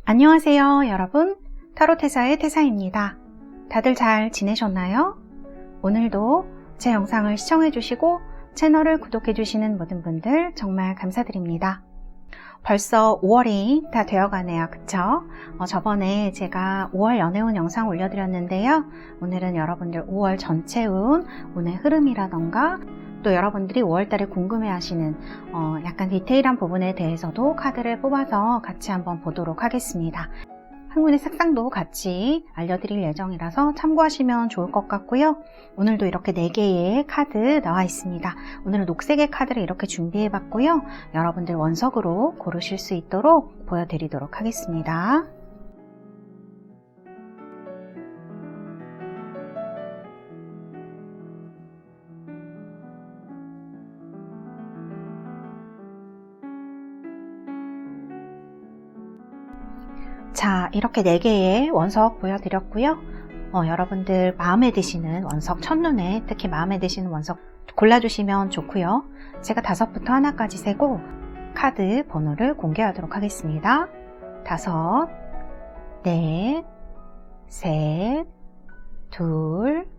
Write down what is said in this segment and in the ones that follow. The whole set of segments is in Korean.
안녕하세요, 여러분. 타로테사의 태사입니다. 다들 잘 지내셨나요? 오늘도 제 영상을 시청해주시고 채널을 구독해주시는 모든 분들 정말 감사드립니다. 벌써 5월이 다 되어가네요. 그쵸? 저번에 제가 5월 연애운 영상 올려드렸는데요. 오늘은 여러분들 5월 전체 운, 운의 흐름이라던가 또 여러분들이 5월달에 궁금해하시는 약간 디테일한 부분에 대해서도 카드를 뽑아서 같이 한번 보도록 하겠습니다. 행운의 색상도 같이 알려드릴 예정이라서 참고하시면 좋을 것 같고요. 오늘도 이렇게 4개의 카드 나와 있습니다. 오늘은 녹색의 카드를 이렇게 준비해봤고요. 여러분들 원석으로 고르실 수 있도록 보여드리도록 하겠습니다. 자, 이렇게 4개의 원석 보여드렸고요. 여러분들 마음에 드시는 원석, 첫눈에 특히 마음에 드시는 원석 골라주시면 좋고요. 제가 5부터 하나까지 세고 카드 번호를 공개하도록 하겠습니다. 5, 4, 3, 2, 1.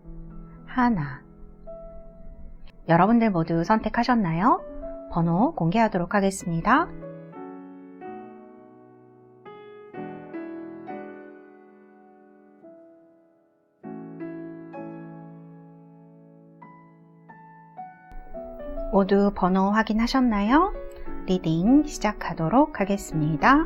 여러분들 모두 선택하셨나요? 번호 공개하도록 하겠습니다. 모두 번호 확인하셨나요? 리딩 시작하도록 하겠습니다.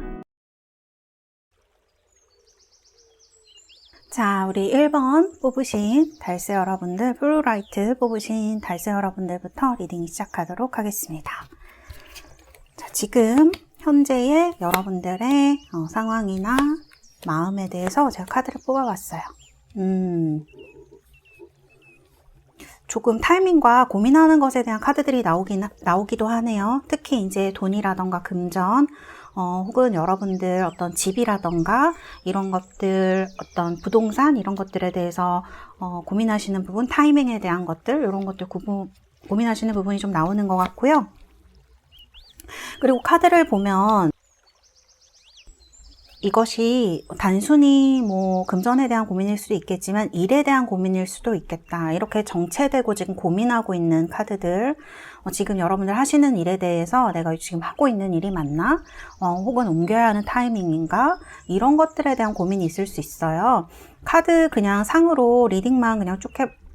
자, 우리 1번 뽑으신 달새 여러분들, 플루라이트 뽑으신 달새 여러분들부터 리딩 시작하도록 하겠습니다. 자, 지금 현재의 여러분들의 상황이나 마음에 대해서 제가 카드를 뽑아봤어요. 조금 타이밍과 고민하는 것에 대한 카드들이 나오기도 하네요. 특히 이제 돈이라던가 금전, 혹은 여러분들 어떤 집이라던가 이런 것들, 어떤 부동산 이런 것들에 대해서 고민하시는 부분, 타이밍에 대한 것들, 이런 것들 고민하시는 부분이 좀 나오는 것 같고요. 그리고 카드를 보면 이것이 단순히 뭐 금전에 대한 고민일 수도 있겠지만 일에 대한 고민일 수도 있겠다. 이렇게 정체되고 지금 고민하고 있는 카드들, 지금 여러분들 하시는 일에 대해서 내가 지금 하고 있는 일이 맞나? 혹은 옮겨야 하는 타이밍인가? 이런 것들에 대한 고민이 있을 수 있어요. 카드 그냥 상으로 리딩만 그냥 쭉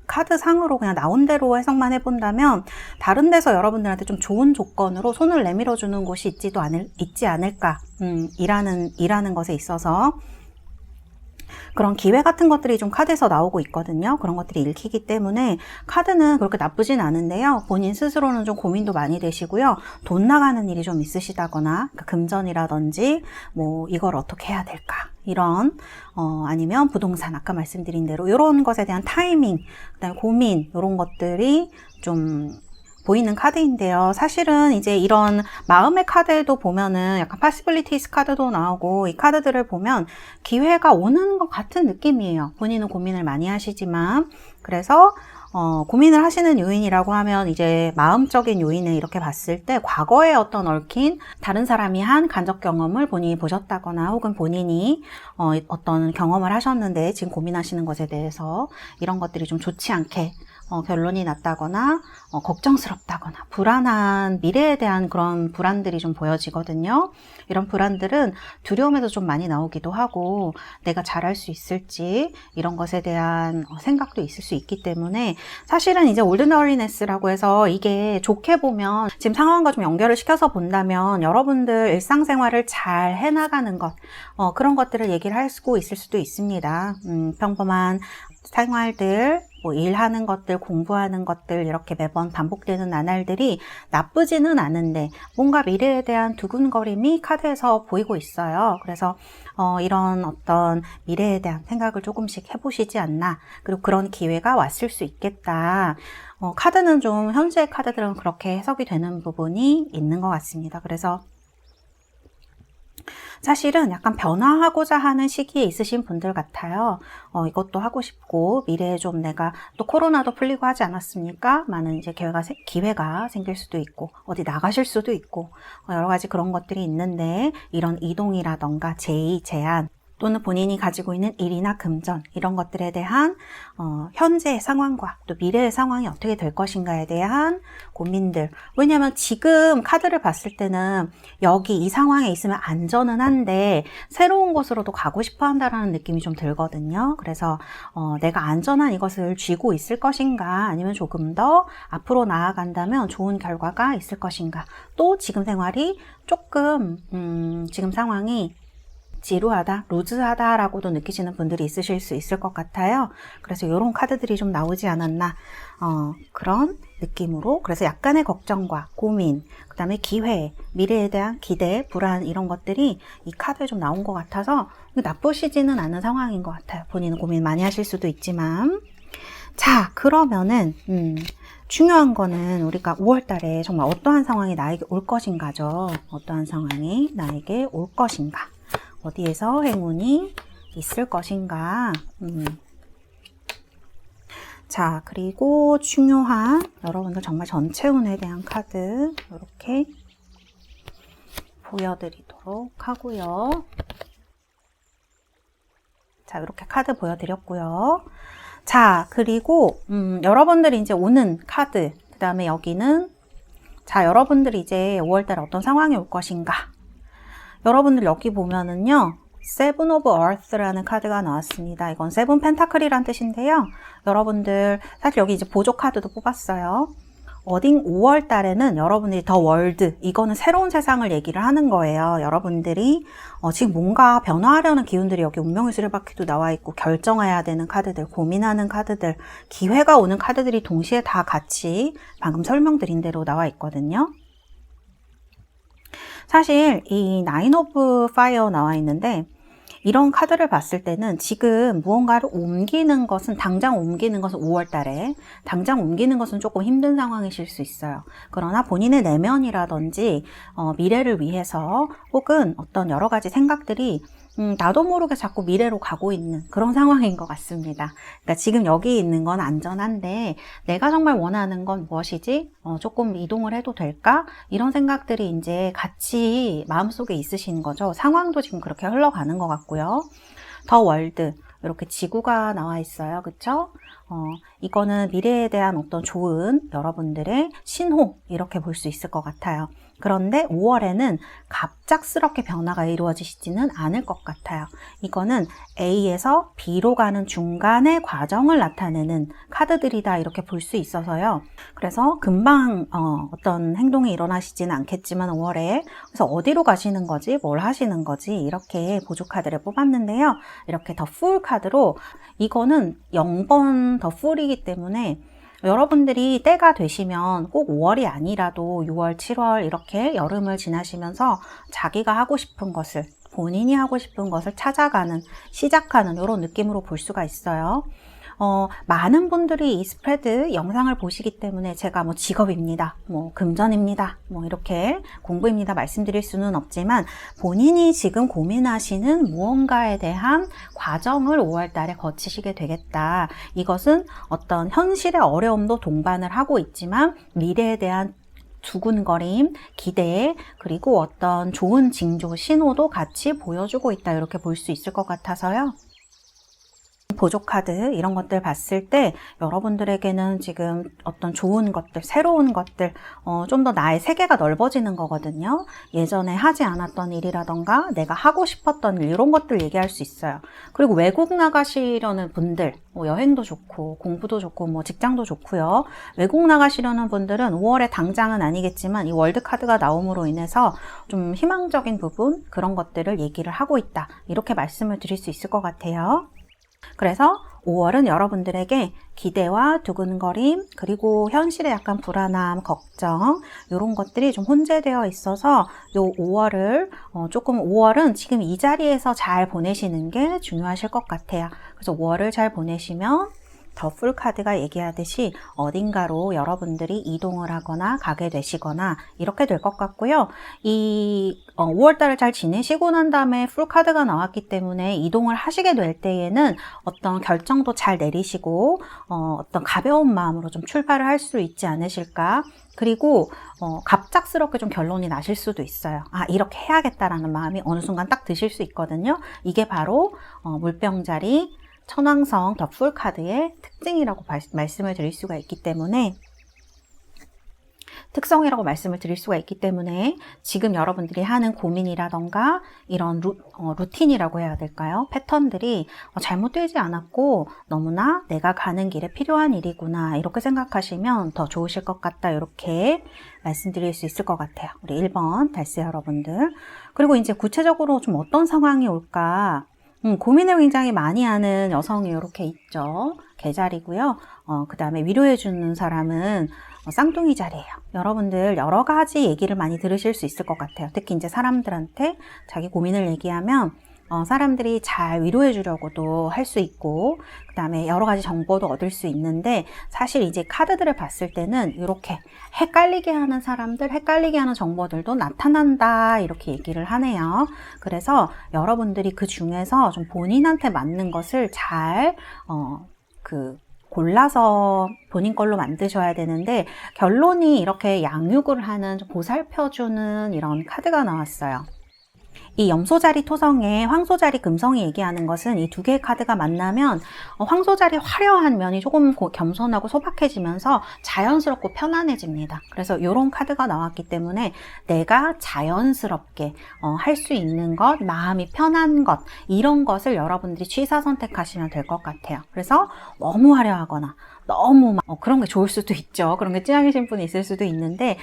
카드 상으로 그냥 나온 대로 해석만 해본다면 다른 데서 여러분들한테 좀 좋은 조건으로 손을 내밀어 주는 곳이 있지 않을까 일하는 것에 있어서 그런 기회 같은 것들이 좀 카드에서 나오고 있거든요. 그런 것들이 읽히기 때문에 카드는 그렇게 나쁘진 않은데요. 본인 스스로는 좀 고민도 많이 되시고요. 돈 나가는 일이 좀 있으시다거나 그러니까 금전이라든지 뭐 이걸 어떻게 해야 될까 이런 아니면 부동산 아까 말씀드린 대로 이런 것에 대한 타이밍 그다음에 고민 이런 것들이 좀 보이는 카드인데요. 사실은 이제 이런 마음의 카드에도 보면은 약간 possibilities 카드도 나오고 이 카드들을 보면 기회가 오는 것 같은 느낌이에요. 본인은 고민을 많이 하시지만 그래서 고민을 하시는 요인이라고 하면 이제 마음적인 요인을 이렇게 봤을 때 과거에 어떤 얽힌 다른 사람이 한 간접 경험을 본인이 보셨다거나 혹은 본인이 어떤 경험을 하셨는데 지금 고민하시는 것에 대해서 이런 것들이 좀 좋지 않게 결론이 났다거나 걱정스럽다거나 불안한 미래에 대한 그런 불안들이 좀 보여지거든요. 이런 불안들은 두려움에서 좀 많이 나오기도 하고 내가 잘할 수 있을지 이런 것에 대한 생각도 있을 수 있기 때문에 사실은 이제 올드너리네스라고 해서 이게 좋게 보면 지금 상황과 좀 연결을 시켜서 본다면 여러분들 일상생활을 잘 해나가는 것 그런 것들을 얘기를 할 수 있을 수도 있습니다. 평범한 생활들 뭐 일하는 것들, 공부하는 것들 이렇게 매번 반복되는 나날들이 나쁘지는 않은데 뭔가 미래에 대한 두근거림이 카드에서 보이고 있어요. 그래서 이런 어떤 미래에 대한 생각을 조금씩 해보시지 않나. 그리고 그런 기회가 왔을 수 있겠다. 카드는 좀 현재의 카드들은 그렇게 해석이 되는 부분이 있는 것 같습니다. 그래서 사실은 약간 변화하고자 하는 시기에 있으신 분들 같아요. 이것도 하고 싶고 미래에 좀 내가 또 코로나도 풀리고 하지 않았습니까? 많은 이제 기회가 생길 수도 있고 어디 나가실 수도 있고 여러 가지 그런 것들이 있는데 이런 이동이라던가 제의, 제한 또는 본인이 가지고 있는 일이나 금전 이런 것들에 대한 현재의 상황과 또 미래의 상황이 어떻게 될 것인가에 대한 고민들. 왜냐하면 지금 카드를 봤을 때는 여기 이 상황에 있으면 안전은 한데 새로운 곳으로도 가고 싶어 한다라는 느낌이 좀 들거든요. 그래서 내가 안전한 이것을 쥐고 있을 것인가 아니면 조금 더 앞으로 나아간다면 좋은 결과가 있을 것인가. 또 지금 생활이 조금 지금 상황이 지루하다, 루즈하다라고도 느끼시는 분들이 있으실 수 있을 것 같아요. 그래서 이런 카드들이 좀 나오지 않았나 그런 느낌으로 그래서 약간의 걱정과 고민, 그 다음에 기회, 미래에 대한 기대, 불안 이런 것들이 이 카드에 좀 나온 것 같아서 나쁘시지는 않은 상황인 것 같아요. 본인은 고민 많이 하실 수도 있지만 자 그러면은 중요한 거는 우리가 5월 달에 정말 어떠한 상황이 나에게 올 것인가죠. 어떠한 상황이 나에게 올 것인가. 어디에서 행운이 있을 것인가. 자, 그리고 중요한 여러분들 정말 전체 운에 대한 카드 이렇게 보여드리도록 하고요. 자, 이렇게 카드 보여드렸고요. 자, 그리고 여러분들이 이제 오는 카드, 그 다음에 여기는 자, 여러분들이 이제 5월달에 어떤 상황이 올 것인가. 여러분들 여기 보면은요. 세븐 오브 얼스라는 카드가 나왔습니다. 이건 세븐 펜타클이란 뜻인데요. 여러분들 사실 여기 이제 보조 카드도 뽑았어요. 어딩 5월 달에는 여러분들이 더 월드, 이거는 새로운 세상을 얘기를 하는 거예요. 여러분들이 지금 뭔가 변화하려는 기운들이 여기 운명의 수레바퀴도 나와 있고 결정해야 되는 카드들, 고민하는 카드들, 기회가 오는 카드들이 동시에 다 같이 방금 설명드린 대로 나와 있거든요. 사실 이 나인 오브 파이어 나와 있는데 이런 카드를 봤을 때는 지금 무언가를 옮기는 것은 당장 옮기는 것은 5월 달에 당장 옮기는 것은 조금 힘든 상황이실 수 있어요. 그러나 본인의 내면이라든지 미래를 위해서 혹은 어떤 여러 가지 생각들이 나도 모르게 자꾸 미래로 가고 있는 그런 상황인 것 같습니다. 그러니까 지금 여기 있는 건 안전한데 내가 정말 원하는 건 무엇이지? 조금 이동을 해도 될까? 이런 생각들이 이제 같이 마음속에 있으신 거죠. 상황도 지금 그렇게 흘러가는 것 같고요. 더 월드 이렇게 지구가 나와 있어요. 그쵸? 이거는 미래에 대한 어떤 좋은 여러분들의 신호 이렇게 볼 수 있을 것 같아요. 그런데 5월에는 갑작스럽게 변화가 이루어지지는 않을 것 같아요. 이거는 A에서 B로 가는 중간의 과정을 나타내는 카드들이다 이렇게 볼 수 있어서요. 그래서 금방 어떤 행동이 일어나시지는 않겠지만 5월에 그래서 어디로 가시는 거지, 뭘 하시는 거지 이렇게 보조 카드를 뽑았는데요. 이렇게 더 풀 카드로 이거는 0번 더 풀이기 때문에 여러분들이 때가 되시면 꼭 5월이 아니라도 6월, 7월 이렇게 여름을 지나시면서 자기가 하고 싶은 것을 본인이 하고 싶은 것을 찾아가는, 시작하는 이런 느낌으로 볼 수가 있어요. 많은 분들이 이 스프레드 영상을 보시기 때문에 제가 뭐 직업입니다, 뭐 금전입니다, 뭐 이렇게 공부입니다 말씀드릴 수는 없지만 본인이 지금 고민하시는 무언가에 대한 과정을 5월 달에 거치시게 되겠다. 이것은 어떤 현실의 어려움도 동반을 하고 있지만 미래에 대한 두근거림, 기대, 그리고 어떤 좋은 징조, 신호도 같이 보여주고 있다. 이렇게 볼 수 있을 것 같아서요. 보조 카드 이런 것들 봤을 때 여러분들에게는 지금 어떤 좋은 것들, 새로운 것들, 좀 더 나의 세계가 넓어지는 거거든요. 예전에 하지 않았던 일이라던가 내가 하고 싶었던 일 이런 것들 얘기할 수 있어요. 그리고 외국 나가시려는 분들, 뭐 여행도 좋고 공부도 좋고 뭐 직장도 좋고요. 외국 나가시려는 분들은 5월에 당장은 아니겠지만 이 월드 카드가 나옴으로 인해서 좀 희망적인 부분 그런 것들을 얘기를 하고 있다. 이렇게 말씀을 드릴 수 있을 것 같아요. 그래서 5월은 여러분들에게 기대와 두근거림, 그리고 현실의 약간 불안함, 걱정 이런 것들이 좀 혼재되어 있어서 요 5월을 조금 5월은 지금 이 자리에서 잘 보내시는 게 중요하실 것 같아요. 그래서 5월을 잘 보내시면 더 풀 카드가 얘기하듯이 어딘가로 여러분들이 이동을 하거나 가게 되시거나 이렇게 될 것 같고요. 이 5월달을 잘 지내시고 난 다음에 풀 카드가 나왔기 때문에 이동을 하시게 될 때에는 어떤 결정도 잘 내리시고 어떤 가벼운 마음으로 좀 출발을 할 수 있지 않으실까. 그리고 갑작스럽게 좀 결론이 나실 수도 있어요. 아, 이렇게 해야겠다라는 마음이 어느 순간 딱 드실 수 있거든요. 이게 바로 물병자리 천왕성 더 풀 카드의 특징이라고 말씀을 드릴 수가 있기 때문에 특성이라고 말씀을 드릴 수가 있기 때문에 지금 여러분들이 하는 고민이라던가 이런 루틴이라고 해야 될까요? 패턴들이 잘못되지 않았고 너무나 내가 가는 길에 필요한 일이구나 이렇게 생각하시면 더 좋으실 것 같다 이렇게 말씀드릴 수 있을 것 같아요. 우리 1번 달스 여러분들. 그리고 이제 구체적으로 좀 어떤 상황이 올까? 고민을 굉장히 많이 하는 여성이 이렇게 있죠. 개자리고요. 그 다음에 위로해주는 사람은 쌍둥이 자리예요. 여러분들 여러 가지 얘기를 많이 들으실 수 있을 것 같아요. 특히 이제 사람들한테 자기 고민을 얘기하면 사람들이 잘 위로해 주려고도 할 수 있고 그 다음에 여러 가지 정보도 얻을 수 있는데 사실 이제 카드들을 봤을 때는 이렇게 헷갈리게 하는 사람들, 헷갈리게 하는 정보들도 나타난다 이렇게 얘기를 하네요. 그래서 여러분들이 그 중에서 좀 본인한테 맞는 것을 잘 골라서 본인 걸로 만드셔야 되는데 결론이 이렇게 양육을 하는 보살펴주는 이런 카드가 나왔어요. 이 염소자리 토성에 황소자리 금성이 얘기하는 것은 이 두 개의 카드가 만나면 황소자리 화려한 면이 조금 겸손하고 소박해지면서 자연스럽고 편안해집니다. 그래서 이런 카드가 나왔기 때문에 내가 자연스럽게 할 수 있는 것, 마음이 편한 것 이런 것을 여러분들이 취사 선택하시면 될 것 같아요. 그래서 너무 화려하거나 너무 그런 게 좋을 수도 있죠. 그런 게 찌양이신 분이 있을 수도 있는데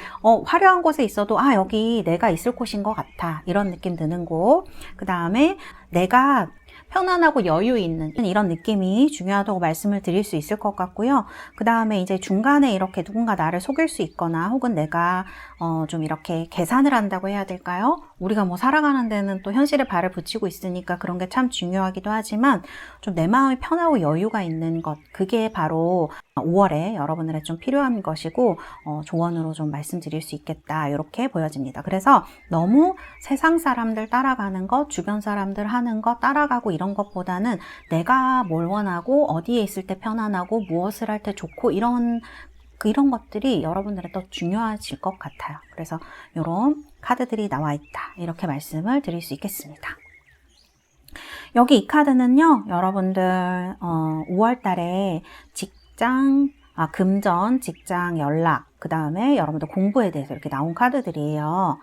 화려한 곳에 있어도 아 여기 내가 있을 곳인 것 같아 이런 느낌 드는 곳. 그 다음에 내가 편안하고 여유 있는 이런 느낌이 중요하다고 말씀을 드릴 수 있을 것 같고요. 그 다음에 이제 중간에 이렇게 누군가 나를 속일 수 있거나 혹은 내가 좀 이렇게 계산을 한다고 해야 될까요? 우리가 뭐 살아가는 데는 또 현실에 발을 붙이고 있으니까 그런 게 참 중요하기도 하지만 좀 내 마음이 편하고 여유가 있는 것 그게 바로 5월에 여러분들의 좀 필요한 것이고 조언으로 좀 말씀드릴 수 있겠다 이렇게 보여집니다. 그래서 너무 세상 사람들 따라가는 것, 주변 사람들 하는 것 따라가고 이런 것보다는 내가 뭘 원하고 어디에 있을 때 편안하고 무엇을 할 때 좋고 이런 것들이 여러분들의 더 중요해질 것 같아요. 그래서 이런 카드들이 나와 있다 이렇게 말씀을 드릴 수 있겠습니다. 여기 이 카드는요 여러분들 5월 달에 금전, 직장, 연락, 그 다음에 여러분들 공부에 대해서 이렇게 나온 카드들이에요.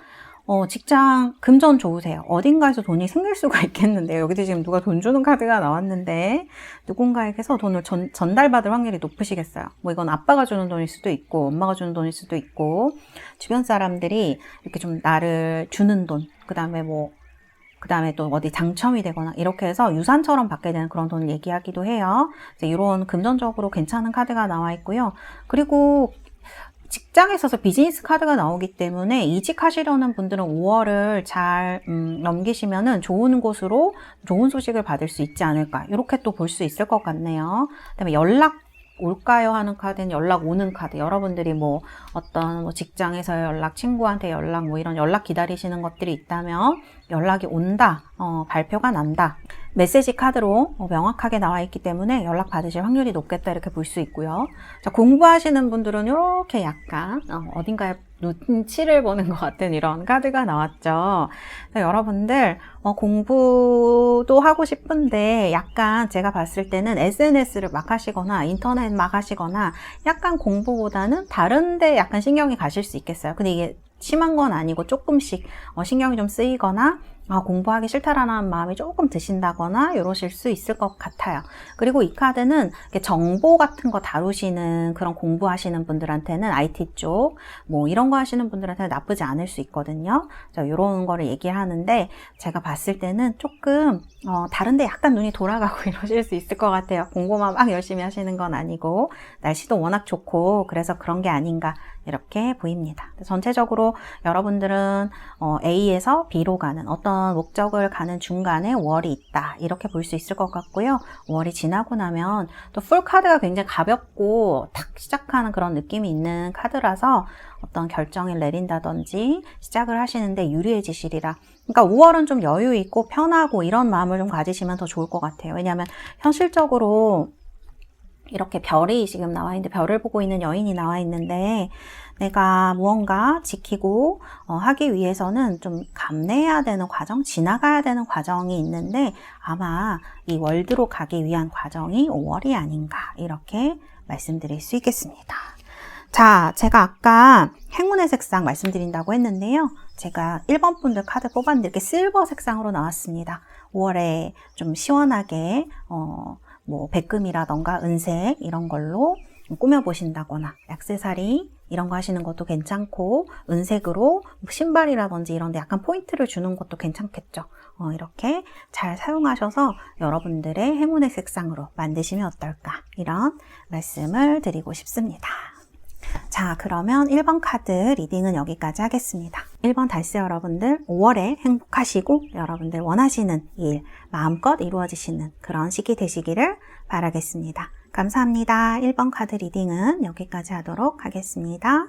직장, 금전 좋으세요. 어딘가에서 돈이 생길 수가 있겠는데요. 여기도 지금 누가 돈 주는 카드가 나왔는데 누군가에게서 돈을 전달받을 확률이 높으시겠어요. 뭐 이건 아빠가 주는 돈일 수도 있고 엄마가 주는 돈일 수도 있고 주변 사람들이 이렇게 좀 나를 주는 돈, 그 다음에 또 어디 당첨이 되거나 이렇게 해서 유산처럼 받게 되는 그런 돈을 얘기하기도 해요. 이런 금전적으로 괜찮은 카드가 나와 있고요. 그리고 직장에 있어서 비즈니스 카드가 나오기 때문에 이직하시려는 분들은 5월을 잘 넘기시면은 좋은 곳으로 좋은 소식을 받을 수 있지 않을까 이렇게 또 볼 수 있을 것 같네요. 그다음에 연락 올까요 하는 카드는 연락 오는 카드. 여러분들이 뭐 어떤 직장에서의 연락, 친구한테 연락, 뭐 이런 연락 기다리시는 것들이 있다면 연락이 온다, 발표가 난다. 메시지 카드로 명확하게 나와 있기 때문에 연락 받으실 확률이 높겠다 이렇게 볼 수 있고요. 자, 공부하시는 분들은 이렇게 약간 어딘가에 눈치를 보는 것 같은 이런 카드가 나왔죠. 여러분들 공부도 하고 싶은데 약간 제가 봤을 때는 SNS를 막 하시거나 인터넷 막 하시거나 약간 공부보다는 다른데 약간 신경이 가실 수 있겠어요. 근데 이게 심한 건 아니고 조금씩 신경이 좀 쓰이거나 공부하기 싫다라는 마음이 조금 드신다거나 이러실 수 있을 것 같아요. 그리고 이 카드는 정보 같은 거 다루시는 그런 공부하시는 분들한테는 IT 쪽 뭐 이런 거 하시는 분들한테는 나쁘지 않을 수 있거든요. 이런 거를 얘기하는데 제가 봤을 때는 조금 다른데 약간 눈이 돌아가고 이러실 수 있을 것 같아요. 공부만 막 열심히 하시는 건 아니고 날씨도 워낙 좋고 그래서 그런 게 아닌가 이렇게 보입니다. 전체적으로 여러분들은 A에서 B로 가는 어떤 어떤 목적을 가는 중간에 5월이 있다. 이렇게 볼 수 있을 것 같고요. 5월이 지나고 나면 또 풀 카드가 굉장히 가볍고 탁 시작하는 그런 느낌이 있는 카드라서 어떤 결정을 내린다든지 시작을 하시는데 유리해지시리라. 그러니까 5월은 좀 여유 있고 편하고 이런 마음을 좀 가지시면 더 좋을 것 같아요. 왜냐하면 현실적으로 이렇게 별이 지금 나와 있는데 별을 보고 있는 여인이 나와 있는데 내가 무언가 지키고 하기 위해서는 좀 감내해야 되는 과정, 지나가야 되는 과정이 있는데 아마 이 월드로 가기 위한 과정이 5월이 아닌가 이렇게 말씀드릴 수 있겠습니다. 자, 제가 아까 행운의 색상 말씀드린다고 했는데요. 제가 1번 분들 카드 뽑았는데 이렇게 실버 색상으로 나왔습니다. 5월에 좀 시원하게 뭐 백금이라던가 은색 이런 걸로 꾸며보신다거나 액세서리 이런 거 하시는 것도 괜찮고 은색으로 신발이라든지 이런 데 약간 포인트를 주는 것도 괜찮겠죠. 이렇게 잘 사용하셔서 여러분들의 행운의 색상으로 만드시면 어떨까 이런 말씀을 드리고 싶습니다. 자, 그러면 1번 카드 리딩은 여기까지 하겠습니다. 1번 달스 여러분들 5월에 행복하시고 여러분들 원하시는 일 마음껏 이루어지시는 그런 시기 되시기를 바라겠습니다. 감사합니다. 1번 카드 리딩은 여기까지 하도록 하겠습니다.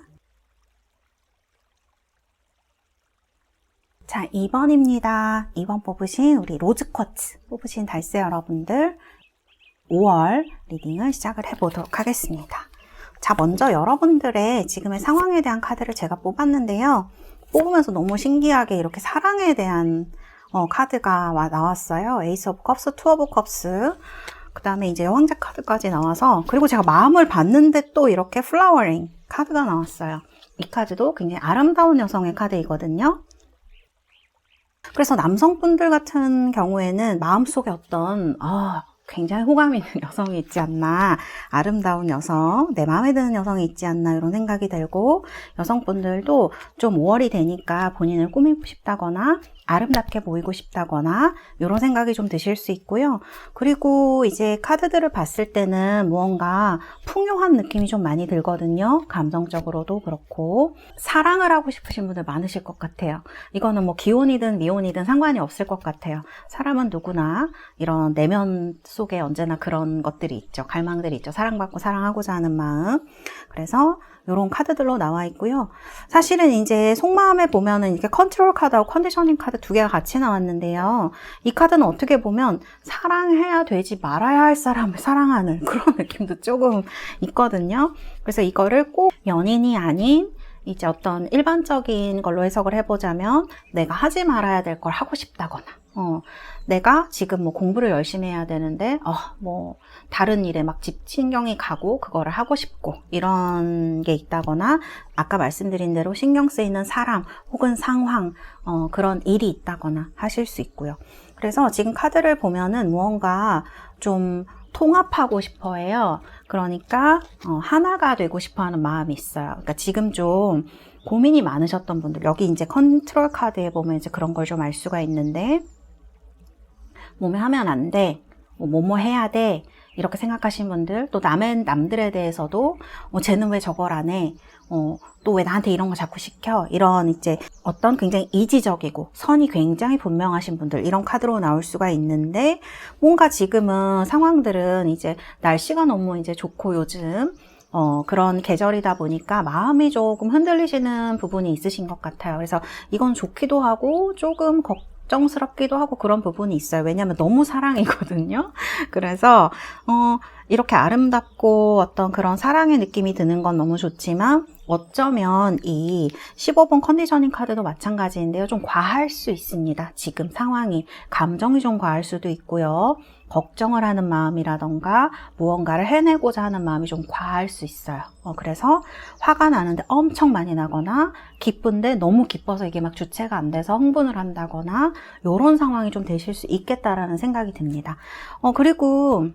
자, 2번입니다. 2번 뽑으신 우리 로즈쿼츠 뽑으신 달스 여러분들 5월 리딩을 시작을 해보도록 하겠습니다. 자, 먼저 여러분들의 지금의 상황에 대한 카드를 제가 뽑았는데요. 뽑으면서 너무 신기하게 이렇게 사랑에 대한 카드가 나왔어요. 에이스 오브 컵스, 투 오브 컵스, 그 다음에 이제 여왕자 카드까지 나와서 그리고 제가 마음을 봤는데 또 이렇게 플라워링 카드가 나왔어요. 이 카드도 굉장히 아름다운 여성의 카드이거든요. 그래서 남성분들 같은 경우에는 마음속에 어떤 굉장히 호감 있는 여성이 있지 않나, 아름다운 여성, 내 마음에 드는 여성이 있지 않나 이런 생각이 들고 여성분들도 좀 5월이 되니까 본인을 꾸미고 싶다거나 아름답게 보이고 싶다거나 이런 생각이 좀 드실 수 있고요. 그리고 이제 카드들을 봤을 때는 무언가 풍요한 느낌이 좀 많이 들거든요. 감정적으로도 그렇고 사랑을 하고 싶으신 분들 많으실 것 같아요. 이거는 뭐 기혼이든 미혼이든 상관이 없을 것 같아요. 사람은 누구나 이런 내면 속에 언제나 그런 것들이 있죠. 갈망들이 있죠. 사랑받고 사랑하고자 하는 마음. 그래서 이런 카드들로 나와 있고요. 사실은 이제 속마음에 보면은 이렇게 컨트롤 카드하고 컨디셔닝 카드 두 개가 같이 나왔는데요. 이 카드는 어떻게 보면 사랑해야 되지 말아야 할 사람을 사랑하는 그런 느낌도 조금 있거든요. 그래서 이거를 꼭 연인이 아닌 이제 어떤 일반적인 걸로 해석을 해보자면 내가 하지 말아야 될 걸 하고 싶다거나 내가 지금 뭐 공부를 열심히 해야 되는데 뭐 다른 일에 막 집신경이 가고 그거를 하고 싶고 이런 게 있다거나 아까 말씀드린 대로 신경 쓰이는 사람 혹은 상황 그런 일이 있다거나 하실 수 있고요. 그래서 지금 카드를 보면은 무언가 좀 통합하고 싶어 해요. 그러니까 하나가 되고 싶어 하는 마음이 있어요. 그러니까 지금 좀 고민이 많으셨던 분들, 여기 이제 컨트롤 카드에 보면 이제 그런 걸 좀 알 수가 있는데 몸에 하면 안 돼, 뭐뭐 해야 돼 이렇게 생각하신 분들, 또 남들에 대해서도 쟤는 왜 저걸 안 해, 또 왜 나한테 이런 거 자꾸 시켜, 이런 이제 어떤 굉장히 이지적이고 선이 굉장히 분명하신 분들, 이런 카드로 나올 수가 있는데 뭔가 지금은 상황들은 이제 날씨가 너무 이제 좋고 요즘 그런 계절이다 보니까 마음이 조금 흔들리시는 부분이 있으신 것 같아요. 그래서 이건 좋기도 하고 조금 걱정스럽기도 하고 그런 부분이 있어요. 왜냐하면 너무 사랑이거든요. 그래서 이렇게 아름답고 어떤 그런 사랑의 느낌이 드는 건 너무 좋지만 어쩌면 이 15번 컨디셔닝 카드도 마찬가지인데요. 좀 과할 수 있습니다. 지금 상황이 감정이 좀 과할 수도 있고요. 걱정을 하는 마음이라던가 무언가를 해내고자 하는 마음이 좀 과할 수 있어요. 그래서 화가 나는데 엄청 많이 나거나 기쁜데 너무 기뻐서 이게 막 주체가 안 돼서 흥분을 한다거나 이런 상황이 좀 되실 수 있겠다라는 생각이 듭니다. 그리고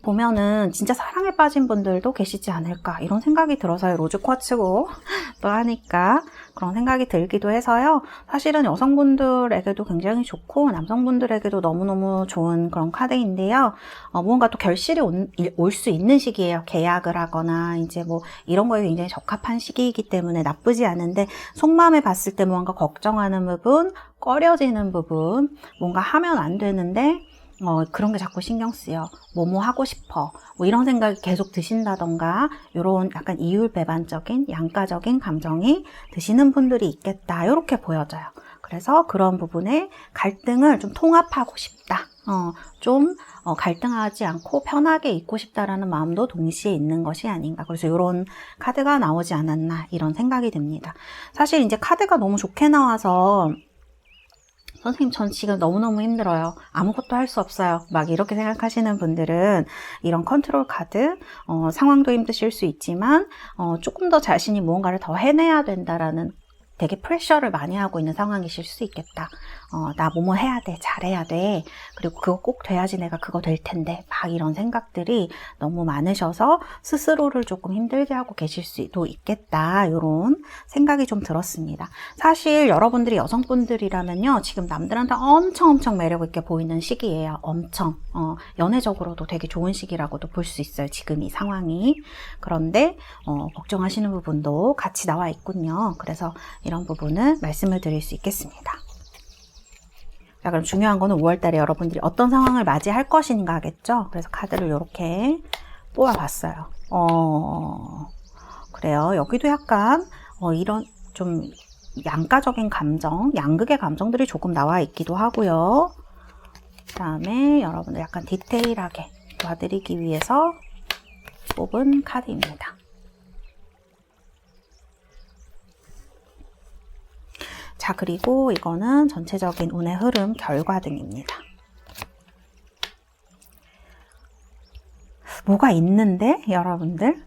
보면은 진짜 사랑에 빠진 분들도 계시지 않을까 이런 생각이 들어서요. 로즈 쿼츠고 또 하니까 그런 생각이 들기도 해서요. 사실은 여성분들에게도 굉장히 좋고 남성분들에게도 너무너무 좋은 그런 카드인데요. 무언가 또 결실이 올 수 있는 시기예요. 계약을 하거나 이제 뭐 이런 거에 굉장히 적합한 시기이기 때문에 나쁘지 않은데, 속마음에 봤을 때 뭔가 걱정하는 부분, 꺼려지는 부분, 뭔가 하면 안 되는데 그런 게 자꾸 신경 쓰여. 뭐뭐 하고 싶어. 뭐 이런 생각이 계속 드신다던가, 이런 약간 이율배반적인 양가적인 감정이 드시는 분들이 있겠다. 이렇게 보여져요. 그래서 그런 부분에 갈등을 좀 통합하고 싶다. 좀 갈등하지 않고 편하게 있고 싶다라는 마음도 동시에 있는 것이 아닌가. 그래서 이런 카드가 나오지 않았나 이런 생각이 듭니다. 사실 이제 카드가 너무 좋게 나와서 선생님 전 지금 너무너무 힘들어요. 아무것도 할 수 없어요. 막 이렇게 생각하시는 분들은 이런 컨트롤 카드, 상황도 힘드실 수 있지만 조금 더 자신이 무언가를 더 해내야 된다라는 되게 프레셔를 많이 하고 있는 상황이실 수 있겠다. 나 뭐뭐 해야 돼, 잘해야 돼, 그리고 그거 꼭 돼야지 내가 그거 될 텐데, 막 이런 생각들이 너무 많으셔서 스스로를 조금 힘들게 하고 계실 수도 있겠다. 이런 생각이 좀 들었습니다. 사실 여러분들이 여성분들이라면요, 지금 남들한테 엄청 매력 있게 보이는 시기예요. 엄청 연애적으로도 되게 좋은 시기라고도 볼 수 있어요. 지금 이 상황이. 그런데 걱정하시는 부분도 같이 나와 있군요. 그래서 이런 부분은 말씀을 드릴 수 있겠습니다. 자, 그럼 중요한 거는 5월달에 여러분들이 어떤 상황을 맞이할 것인가겠죠? 그래서 카드를 이렇게 뽑아봤어요. 그래요. 여기도 약간 이런 좀 양가적인 감정, 양극의 감정들이 조금 나와 있기도 하고요. 그 다음에 여러분들 약간 디테일하게 도와드리기 위해서 뽑은 카드입니다. 자, 그리고 이거는 전체적인 운의 흐름 결과 등입니다. 뭐가 있는데 여러분들,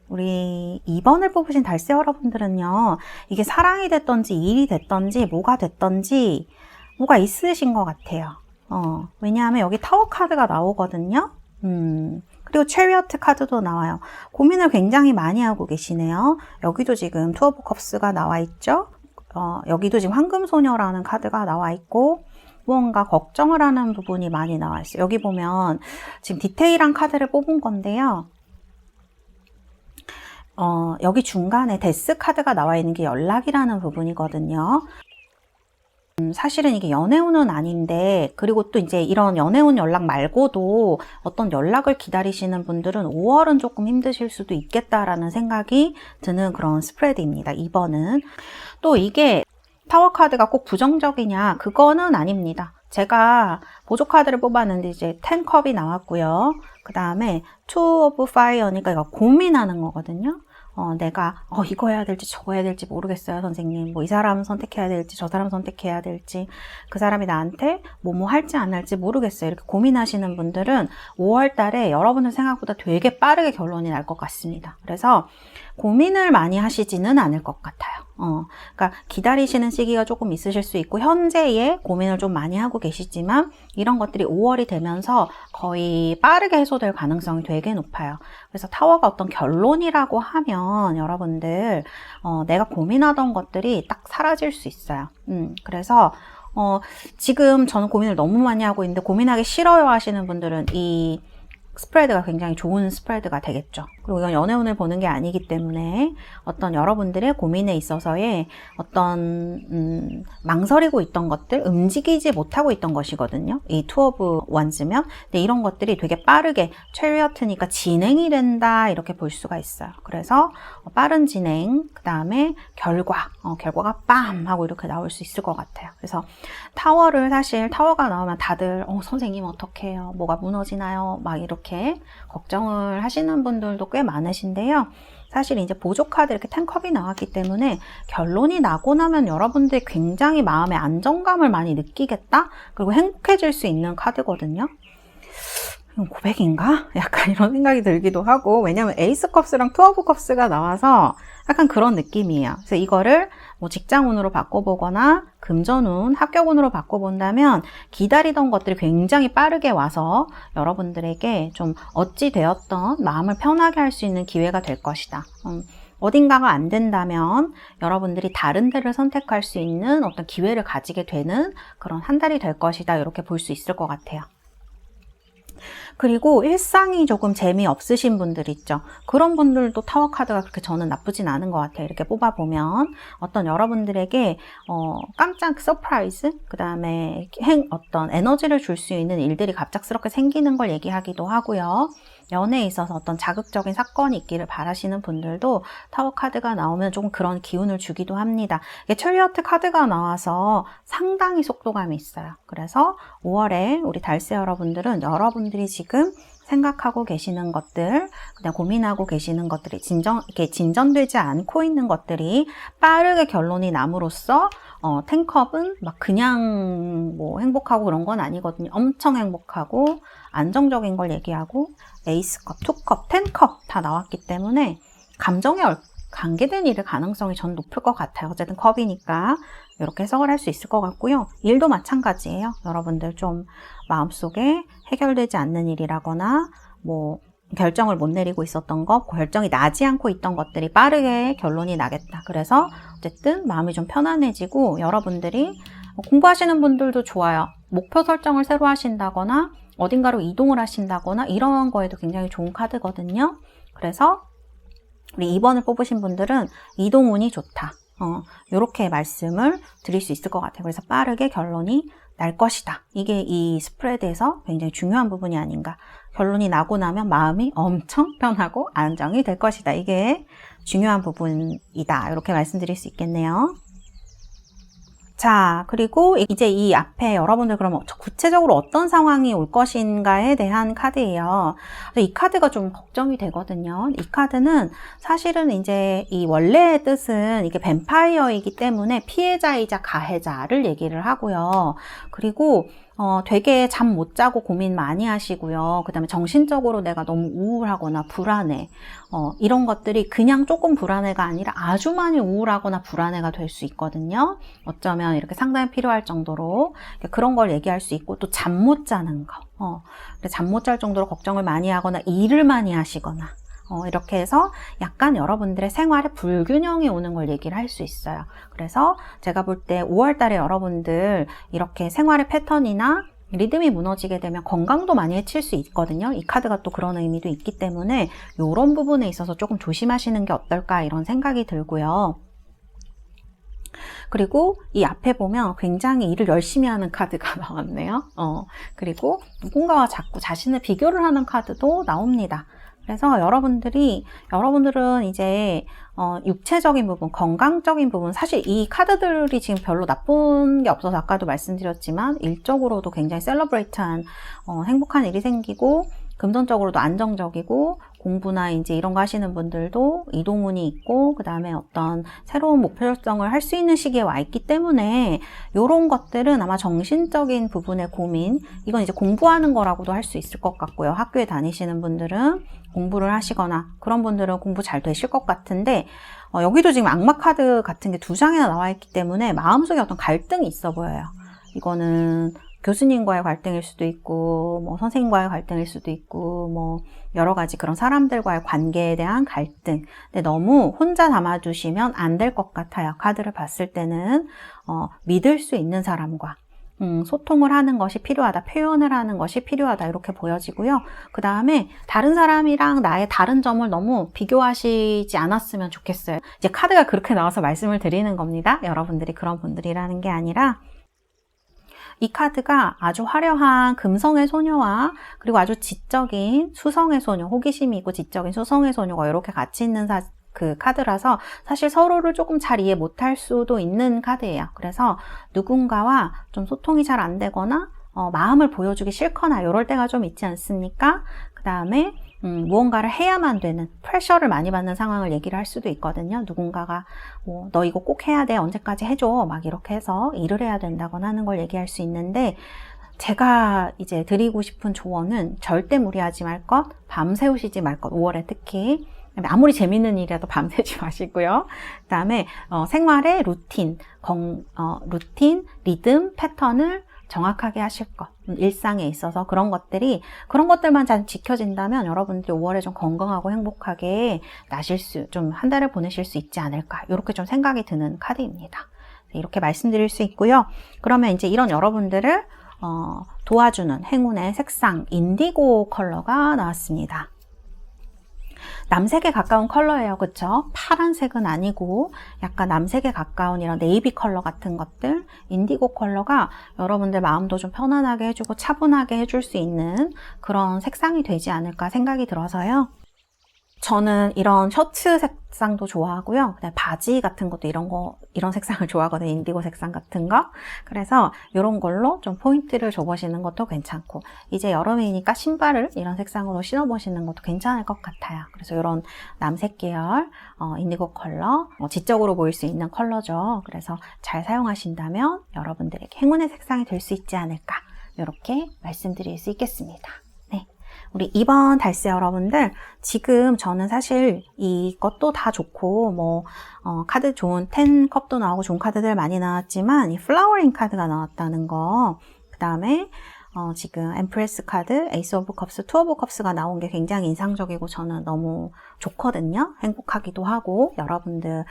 우리 2번을 뽑으신 달새 여러분들은요, 이게 사랑이 됐던지 일이 됐던지 뭐가 됐던지 뭐가 있으신 것 같아요. 왜냐하면 여기 타워 카드가 나오거든요. 그리고 체리어트 카드도 나와요. 고민을 굉장히 많이 하고 계시네요. 여기도 지금 투 오브 컵스가 나와 있죠. 여기도 지금 황금소녀라는 카드가 나와 있고, 무언가 걱정을 하는 부분이 많이 나와 있어요. 여기 보면 지금 디테일한 카드를 뽑은 건데요. 여기 중간에 데스 카드가 나와 있는 게 연락이라는 부분이거든요. 사실은 이게 연애운은 아닌데, 그리고 또 이제 이런 연애운 연락 말고도 어떤 연락을 기다리시는 분들은 5월은 조금 힘드실 수도 있겠다라는 생각이 드는 그런 스프레드입니다. 2번은. 또 이게 타워 카드가 꼭 부정적이냐? 그거는 아닙니다. 제가 보조 카드를 뽑았는데 이제 10컵이 나왔고요. 그 다음에 2 of fire니까 이거 고민하는 거거든요. 내가 이거 해야 될지 저거 해야 될지 모르겠어요, 선생님. 뭐 이 사람 선택해야 될지 저 사람 선택해야 될지, 그 사람이 나한테 뭐뭐 할지 안 할지 모르겠어요. 이렇게 고민하시는 분들은 5월 달에 여러분들 생각보다 되게 빠르게 결론이 날 것 같습니다. 그래서 고민을 많이 하시지는 않을 것 같아요. 그러니까 기다리시는 시기가 조금 있으실 수 있고, 현재에 고민을 좀 많이 하고 계시지만 이런 것들이 5월이 되면서 거의 빠르게 해소될 가능성이 되게 높아요. 그래서 타워가 어떤 결론이라고 하면 여러분들 내가 고민하던 것들이 딱 사라질 수 있어요. 그래서 지금 저는 고민을 너무 많이 하고 있는데 고민하기 싫어요 하시는 분들은 이 스프레드가 굉장히 좋은 스프레드가 되겠죠. 그리고 이건 연애운을 보는 게 아니기 때문에 어떤 여러분들의 고민에 있어서의 어떤 망설이고 있던 것들, 움직이지 못하고 있던 것이거든요. 이 투 오브 원즈면. 근데 이런 것들이 되게 빠르게 체리어트니까 진행이 된다 이렇게 볼 수가 있어요. 그래서 빠른 진행, 그 다음에 결과가 빰 하고 이렇게 나올 수 있을 것 같아요. 그래서 사실 타워가 나오면 다들 선생님 어떻게 해요? 뭐가 무너지나요? 막 이렇게 걱정을 하시는 분들도 꽤 많으신데요. 사실 이제 보조 카드 이렇게 10컵이 나왔기 때문에 결론이 나고 나면 여러분들이 굉장히 마음의 안정감을 많이 느끼겠다? 그리고 행복해질 수 있는 카드거든요. 이건 고백인가? 약간 이런 생각이 들기도 하고, 왜냐면 에이스 컵스랑 투 오브 컵스가 나와서 약간 그런 느낌이에요. 그래서 이거를 뭐 직장운으로 바꿔보거나 금전운, 합격운으로 바꿔본다면 기다리던 것들이 굉장히 빠르게 와서 여러분들에게 좀 어찌 되었던 마음을 편하게 할 수 있는 기회가 될 것이다. 어딘가가 안 된다면 여러분들이 다른 데를 선택할 수 있는 어떤 기회를 가지게 되는 그런 한 달이 될 것이다. 이렇게 볼 수 있을 것 같아요. 그리고 일상이 조금 재미없으신 분들 있죠. 그런 분들도 타워 카드가 그렇게 저는 나쁘진 않은 것 같아요. 이렇게 뽑아보면 어떤 여러분들에게 깜짝 서프라이즈, 그 다음에 어떤 에너지를 줄 수 있는 일들이 갑작스럽게 생기는 걸 얘기하기도 하고요. 연애에 있어서 어떤 자극적인 사건이 있기를 바라시는 분들도 타워 카드가 나오면 조금 그런 기운을 주기도 합니다. 이게 철리어트 카드가 나와서 상당히 속도감이 있어요. 그래서 5월에 우리 달세 여러분들은 여러분들이 지금 생각하고 계시는 것들, 그냥 고민하고 계시는 것들이 이렇게 진전되지 않고 있는 것들이 빠르게 결론이 남으로써 텐컵은 막 그냥 뭐 행복하고 그런 건 아니거든요. 엄청 행복하고 안정적인 걸 얘기하고 에이스컵, 투컵, 텐컵 다 나왔기 때문에 감정에 관계된 일의 가능성이 전 높을 것 같아요. 어쨌든 컵이니까 이렇게 해석을 할 수 있을 것 같고요. 일도 마찬가지예요. 여러분들 좀 마음속에 해결되지 않는 일이라거나 뭐 결정을 못 내리고 있었던 것, 결정이 나지 않고 있던 것들이 빠르게 결론이 나겠다. 그래서 어쨌든 마음이 좀 편안해지고 여러분들이 공부하시는 분들도 좋아요. 목표 설정을 새로 하신다거나 어딘가로 이동을 하신다거나 이런 거에도 굉장히 좋은 카드거든요. 그래서 우리 2번을 뽑으신 분들은 이동운이 좋다. 이렇게 말씀을 드릴 수 있을 것 같아요. 그래서 빠르게 결론이 날 것이다. 이게 이 스프레드에서 굉장히 중요한 부분이 아닌가. 결론이 나고 나면 마음이 엄청 편하고 안정이 될 것이다. 이게 중요한 부분이다. 이렇게 말씀드릴 수 있겠네요. 자, 그리고 이제 이 앞에 여러분들 그러면 구체적으로 어떤 상황이 올 것인가에 대한 카드예요. 이 카드가 좀 걱정이 되거든요. 이 카드는 사실은 이제 이 원래의 뜻은 이게 뱀파이어이기 때문에 피해자이자 가해자를 얘기를 하고요. 그리고 되게 잠 못 자고 고민 많이 하시고요. 그 다음에 정신적으로 내가 너무 우울하거나 불안해. 이런 것들이 그냥 조금 불안해가 아니라 아주 많이 우울하거나 불안해가 될 수 있거든요. 어쩌면 이렇게 상담이 필요할 정도로 그런 걸 얘기할 수 있고 또 잠 못 자는 거. 잠 못 잘 정도로 걱정을 많이 하거나 일을 많이 하시거나 이렇게 해서 약간 여러분들의 생활에 불균형이 오는 걸 얘기를 할 수 있어요. 그래서 제가 볼 때 5월 달에 여러분들 이렇게 생활의 패턴이나 리듬이 무너지게 되면 건강도 많이 해칠 수 있거든요. 이 카드가 또 그런 의미도 있기 때문에 이런 부분에 있어서 조금 조심하시는 게 어떨까 이런 생각이 들고요. 그리고 이 앞에 보면 굉장히 일을 열심히 하는 카드가 나왔네요. 그리고 누군가와 자꾸 자신을 비교를 하는 카드도 나옵니다. 그래서 여러분들은 이제 육체적인 부분, 건강적인 부분, 사실 이 카드들이 지금 별로 나쁜 게 없어서 아까도 말씀드렸지만 일적으로도 굉장히 셀러브레이트한 행복한 일이 생기고 금전적으로도 안정적이고 공부나 이제 이런 거 하시는 분들도 이동운이 있고 그 다음에 어떤 새로운 목표 설정을 할 수 있는 시기에 와 있기 때문에 이런 것들은 아마 정신적인 부분의 고민, 이건 이제 공부하는 거라고도 할 수 있을 것 같고요. 학교에 다니시는 분들은 공부를 하시거나 그런 분들은 공부 잘 되실 것 같은데 여기도 지금 악마 카드 같은 게 2장이나 나와 있기 때문에 마음속에 어떤 갈등이 있어 보여요. 이거는 교수님과의 갈등일 수도 있고 뭐 선생님과의 갈등일 수도 있고 뭐 여러 가지 그런 사람들과의 관계에 대한 갈등. 근데 너무 혼자 담아두시면 안 될 것 같아요. 카드를 봤을 때는 믿을 수 있는 사람과 소통을 하는 것이 필요하다. 표현을 하는 것이 필요하다. 이렇게 보여지고요. 그 다음에 다른 사람이랑 나의 다른 점을 너무 비교하시지 않았으면 좋겠어요. 이제 카드가 그렇게 나와서 말씀을 드리는 겁니다. 여러분들이 그런 분들이라는 게 아니라 이 카드가 아주 화려한 금성의 소녀와 그리고 아주 지적인 수성의 소녀, 호기심이 있고 지적인 수성의 소녀가 이렇게 같이 있는 그 카드라서 사실 서로를 조금 잘 이해 못할 수도 있는 카드예요. 그래서 누군가와 좀 소통이 잘 안 되거나 마음을 보여주기 싫거나 이럴 때가 좀 있지 않습니까? 그 다음에 무언가를 해야만 되는 프레셔를 많이 받는 상황을 얘기를 할 수도 있거든요. 누군가가 너 이거 꼭 해야 돼. 언제까지 해줘. 막 이렇게 해서 일을 해야 된다거나 하는 걸 얘기할 수 있는데 제가 이제 드리고 싶은 조언은 절대 무리하지 말 것, 밤새우시지 말 것, 5월에 특히. 아무리 재밌는 일이라도 밤새지 마시고요. 그 다음에 생활의 루틴, 루틴, 리듬, 패턴을 정확하게 하실 것. 일상에 있어서 그런 것들만 잘 지켜진다면 여러분들이 5월에 좀 건강하고 행복하게 좀 한 달을 보내실 수 있지 않을까. 이렇게 좀 생각이 드는 카드입니다. 이렇게 말씀드릴 수 있고요. 그러면 이제 이런 여러분들을 도와주는 행운의 색상 인디고 컬러가 나왔습니다. 남색에 가까운 컬러예요. 그쵸? 파란색은 아니고 약간 남색에 가까운 이런 네이비 컬러 같은 것들, 인디고 컬러가 여러분들 마음도 좀 편안하게 해주고 차분하게 해줄 수 있는 그런 색상이 되지 않을까 생각이 들어서요. 저는 이런 셔츠 색상도 좋아하고요. 그다음에 바지 같은 것도 이런 색상을 좋아하거든요. 인디고 색상 같은 거. 그래서 이런 걸로 좀 포인트를 줘보시는 것도 괜찮고, 이제 여름이니까 신발을 이런 색상으로 신어보시는 것도 괜찮을 것 같아요. 그래서 이런 남색 계열, 인디고 컬러, 지적으로 보일 수 있는 컬러죠. 그래서 잘 사용하신다면 여러분들에게 행운의 색상이 될 수 있지 않을까. 이렇게 말씀드릴 수 있겠습니다. 우리 2번 달세 여러분들, 지금 저는 사실 이것도 다 좋고 카드 좋은 10컵도 나오고 좋은 카드들 많이 나왔지만 이 플라워링 카드가 나왔다는 거, 그 다음에 지금 엠프레스 카드, 에이스 오브 컵스, 투 오브 컵스가 나온 게 굉장히 인상적이고 저는 너무 좋거든요. 행복하기도 하고, 여러분들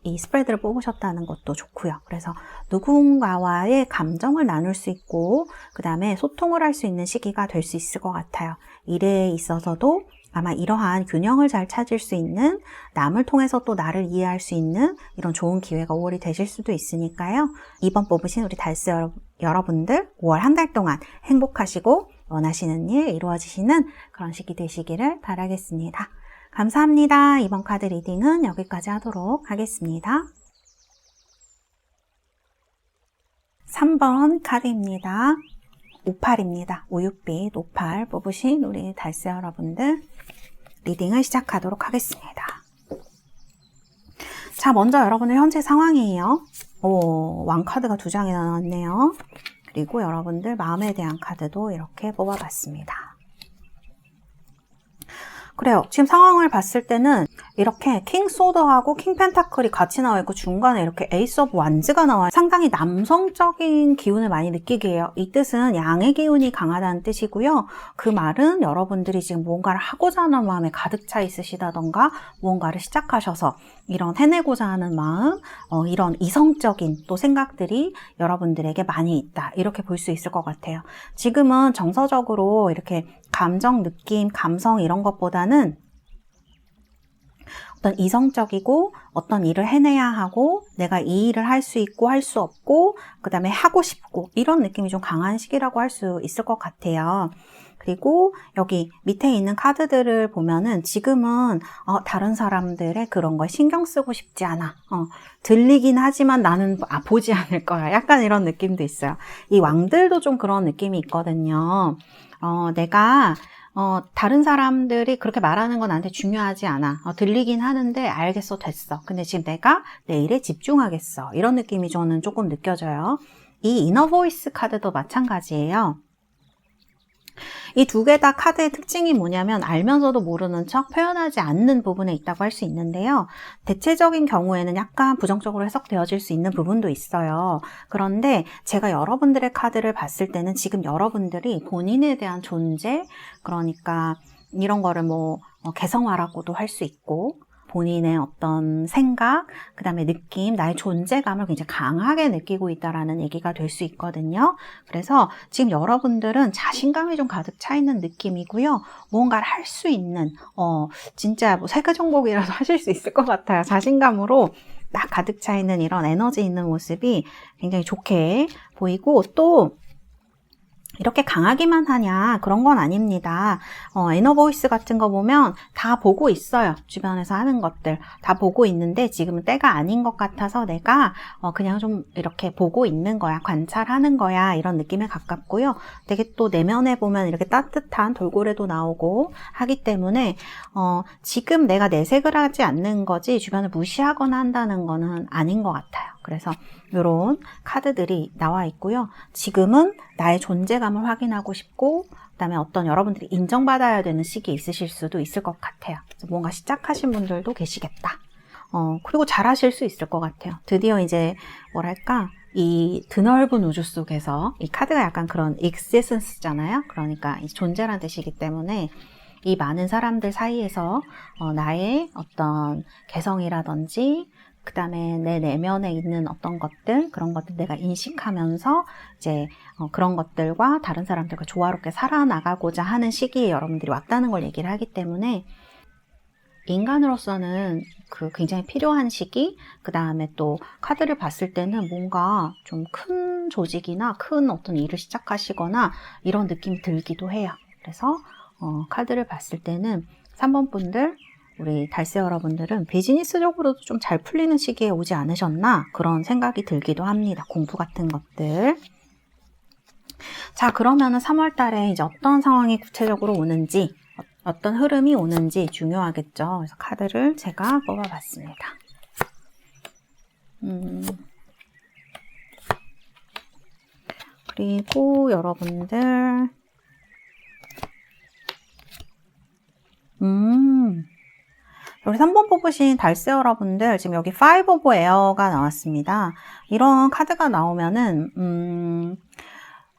이 스프레드를 뽑으셨다는 것도 좋고요. 그래서 누군가와의 감정을 나눌 수 있고, 그 다음에 소통을 할 수 있는 시기가 될 수 있을 것 같아요. 일에 있어서도 아마 이러한 균형을 잘 찾을 수 있는, 남을 통해서 또 나를 이해할 수 있는 이런 좋은 기회가 5월이 되실 수도 있으니까요. 2번 뽑으신 우리 달세 여러분들 5월 한 달 동안 행복하시고 원하시는 일 이루어지시는 그런 시기 되시기를 바라겠습니다. 감사합니다. 이번 카드 리딩은 여기까지 하도록 하겠습니다. 3번 카드입니다. 58입니다. 우윳빛 58 뽑으신 우리 달세 여러분들 리딩을 시작하도록 하겠습니다. 자, 먼저 여러분의 현재 상황이에요. 왕카드가 2장이나 나왔네요. 그리고 여러분들 마음에 대한 카드도 이렇게 뽑아봤습니다. 그래요. 지금 상황을 봤을 때는 이렇게 킹 소드하고 킹 펜타클이 같이 나와 있고 중간에 이렇게 에이스 오브 완즈가 나와요. 상당히 남성적인 기운을 많이 느끼게 해요. 이 뜻은 양의 기운이 강하다는 뜻이고요. 그 말은 여러분들이 지금 무언가를 하고자 하는 마음에 가득 차 있으시다던가 무언가를 시작하셔서 이런 해내고자 하는 마음, 이런 이성적인 또 생각들이 여러분들에게 많이 있다. 이렇게 볼 수 있을 것 같아요. 지금은 정서적으로 이렇게 감정, 느낌, 감성 이런 것보다는 어떤 이성적이고 어떤 일을 해내야 하고 내가 이 일을 할 수 있고 할 수 없고 그 다음에 하고 싶고 이런 느낌이 좀 강한 시기라고 할 수 있을 것 같아요. 그리고 여기 밑에 있는 카드들을 보면은 지금은 다른 사람들의 그런 걸 신경 쓰고 싶지 않아. 들리긴 하지만 나는 보지 않을 거야. 약간 이런 느낌도 있어요. 이 왕들도 좀 그런 느낌이 있거든요. 내가 다른 사람들이 그렇게 말하는 건 나한테 중요하지 않아. 들리긴 하는데 알겠어, 됐어. 근데 지금 내가 내 일에 집중하겠어. 이런 느낌이 저는 조금 느껴져요. 이 이너 보이스 카드도 마찬가지예요. 이 두 개 다 카드의 특징이 뭐냐면 알면서도 모르는 척 표현하지 않는 부분에 있다고 할 수 있는데요. 대체적인 경우에는 약간 부정적으로 해석되어질 수 있는 부분도 있어요. 그런데 제가 여러분들의 카드를 봤을 때는 지금 여러분들이 본인에 대한 존재, 그러니까 이런 거를 개성화라고도 할 수 있고 본인의 어떤 생각, 그 다음에 느낌, 나의 존재감을 굉장히 강하게 느끼고 있다라는 얘기가 될 수 있거든요. 그래서 지금 여러분들은 자신감이 좀 가득 차 있는 느낌이고요. 무언가를 할 수 있는, 진짜 세계 정복이라도 하실 수 있을 것 같아요. 자신감으로 막 가득 차 있는 이런 에너지 있는 모습이 굉장히 좋게 보이고, 또 이렇게 강하기만 하냐 그런 건 아닙니다. 이너 보이스 같은 거 보면 다 보고 있어요. 주변에서 하는 것들 다 보고 있는데 지금은 때가 아닌 것 같아서 내가 그냥 좀 이렇게 보고 있는 거야, 관찰하는 거야, 이런 느낌에 가깝고요. 되게 또 내면에 보면 이렇게 따뜻한 돌고래도 나오고 하기 때문에 지금 내가 내색을 하지 않는 거지 주변을 무시하거나 한다는 거는 아닌 것 같아요. 그래서 이런 카드들이 나와 있고요. 지금은 나의 존재감을 확인하고 싶고 그다음에 어떤 여러분들이 인정받아야 되는 시기에 있으실 수도 있을 것 같아요. 그래서 뭔가 시작하신 분들도 계시겠다. 그리고 잘하실 수 있을 것 같아요. 드디어 이제 뭐랄까 이 드넓은 우주 속에서 이 카드가 약간 그런 existence잖아요. 그러니까 존재라는 뜻이기 때문에 이 많은 사람들 사이에서 나의 어떤 개성이라든지 그 다음에 내 내면에 있는 어떤 것들, 그런 것들 내가 인식하면서 이제 그런 것들과 다른 사람들과 조화롭게 살아나가고자 하는 시기에 여러분들이 왔다는 걸 얘기를 하기 때문에 인간으로서는 그 굉장히 필요한 시기, 그 다음에 또 카드를 봤을 때는 뭔가 좀 큰 조직이나 큰 어떤 일을 시작하시거나 이런 느낌이 들기도 해요. 그래서 카드를 봤을 때는 3번 분들, 우리 달세 여러분들은 비즈니스적으로도 좀 잘 풀리는 시기에 오지 않으셨나 그런 생각이 들기도 합니다. 공부 같은 것들. 자, 그러면은 3월 달에 이제 어떤 상황이 구체적으로 오는지, 어떤 흐름이 오는지 중요하겠죠. 그래서 카드를 제가 뽑아봤습니다. 그리고 여러분들 우리 3번 뽑으신 달세 여러분들 지금 여기 5 of Air가 나왔습니다. 이런 카드가 나오면은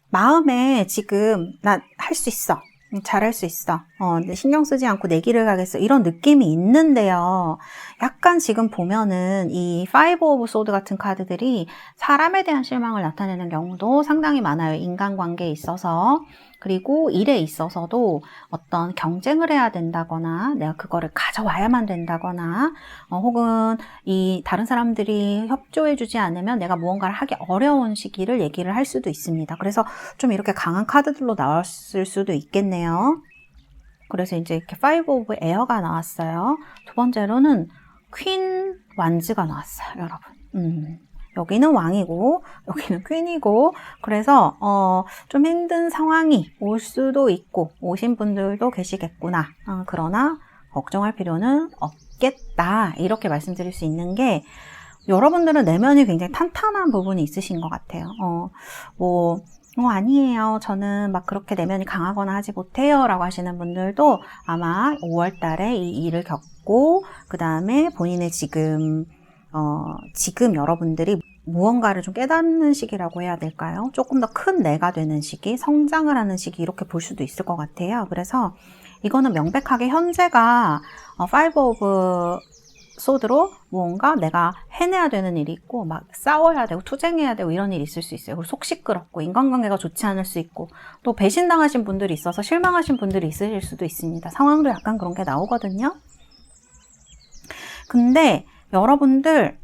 마음에 지금 나 할 수 있어. 잘할 수 있어. 근데 신경 쓰지 않고 내 길을 가겠어. 이런 느낌이 있는데요. 약간 지금 보면은 이 5 of Swords 같은 카드들이 사람에 대한 실망을 나타내는 경우도 상당히 많아요. 인간관계에 있어서. 그리고 일에 있어서도 어떤 경쟁을 해야 된다거나 내가 그거를 가져와야만 된다거나 혹은 이 다른 사람들이 협조해주지 않으면 내가 무언가를 하기 어려운 시기를 얘기를 할 수도 있습니다. 그래서 좀 이렇게 강한 카드들로 나왔을 수도 있겠네요. 그래서 이제 이렇게 5 of Air가 나왔어요. 두 번째로는 퀸 완즈가 나왔어요, 여러분. 여기는 왕이고 여기는 퀸이고 그래서 좀 힘든 상황이 올 수도 있고 오신 분들도 계시겠구나. 그러나 걱정할 필요는 없겠다. 이렇게 말씀드릴 수 있는 게 여러분들은 내면이 굉장히 탄탄한 부분이 있으신 것 같아요. 아니에요. 저는 막 그렇게 내면이 강하거나 하지 못해요. 라고 하시는 분들도 아마 5월 달에 이 일을 겪고 그 다음에 본인의 지금 여러분들이 무언가를 좀 깨닫는 시기라고 해야 될까요? 조금 더 큰 내가 되는 시기, 성장을 하는 시기 이렇게 볼 수도 있을 것 같아요. 그래서 이거는 명백하게 현재가 5 of Swords로 무언가 내가 해내야 되는 일이 있고 막 싸워야 되고 투쟁해야 되고 이런 일이 있을 수 있어요. 그리고 속 시끄럽고 인간관계가 좋지 않을 수 있고 또 배신당하신 분들이 있어서 실망하신 분들이 있으실 수도 있습니다. 상황도 약간 그런 게 나오거든요. 근데 여러분들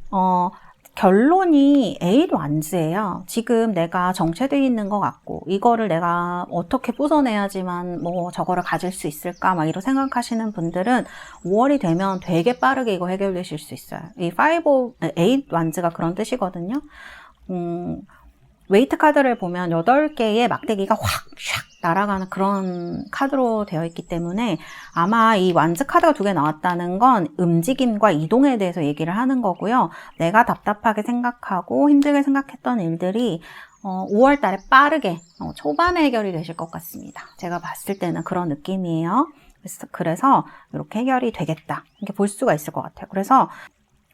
결론이 에잇 완즈예요. 지금 내가 정체되어 있는 것 같고 이거를 내가 어떻게 부숴내야지만 뭐 저거를 가질 수 있을까 막 이런 생각하시는 분들은 5월이 되면 되게 빠르게 이거 해결되실 수 있어요. 이 8 완즈가 그런 뜻이거든요. 웨이트 카드를 보면 8개의 막대기가 확 날아가는 그런 카드로 되어 있기 때문에 아마 이 완즈 카드가 2개 나왔다는 건 움직임과 이동에 대해서 얘기를 하는 거고요. 내가 답답하게 생각하고 힘들게 생각했던 일들이 5월 달에 빠르게 초반에 해결이 되실 것 같습니다. 제가 봤을 때는 그런 느낌이에요. 그래서 이렇게 해결이 되겠다. 이렇게 볼 수가 있을 것 같아요. 그래서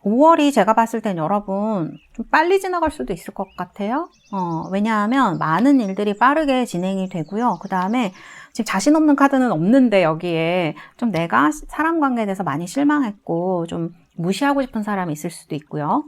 5월이 제가 봤을 땐 여러분 좀 빨리 지나갈 수도 있을 것 같아요. 왜냐하면 많은 일들이 빠르게 진행이 되고요. 그 다음에 지금 자신 없는 카드는 없는데 여기에 좀 내가 사람 관계에 대해서 많이 실망했고 좀 무시하고 싶은 사람이 있을 수도 있고요.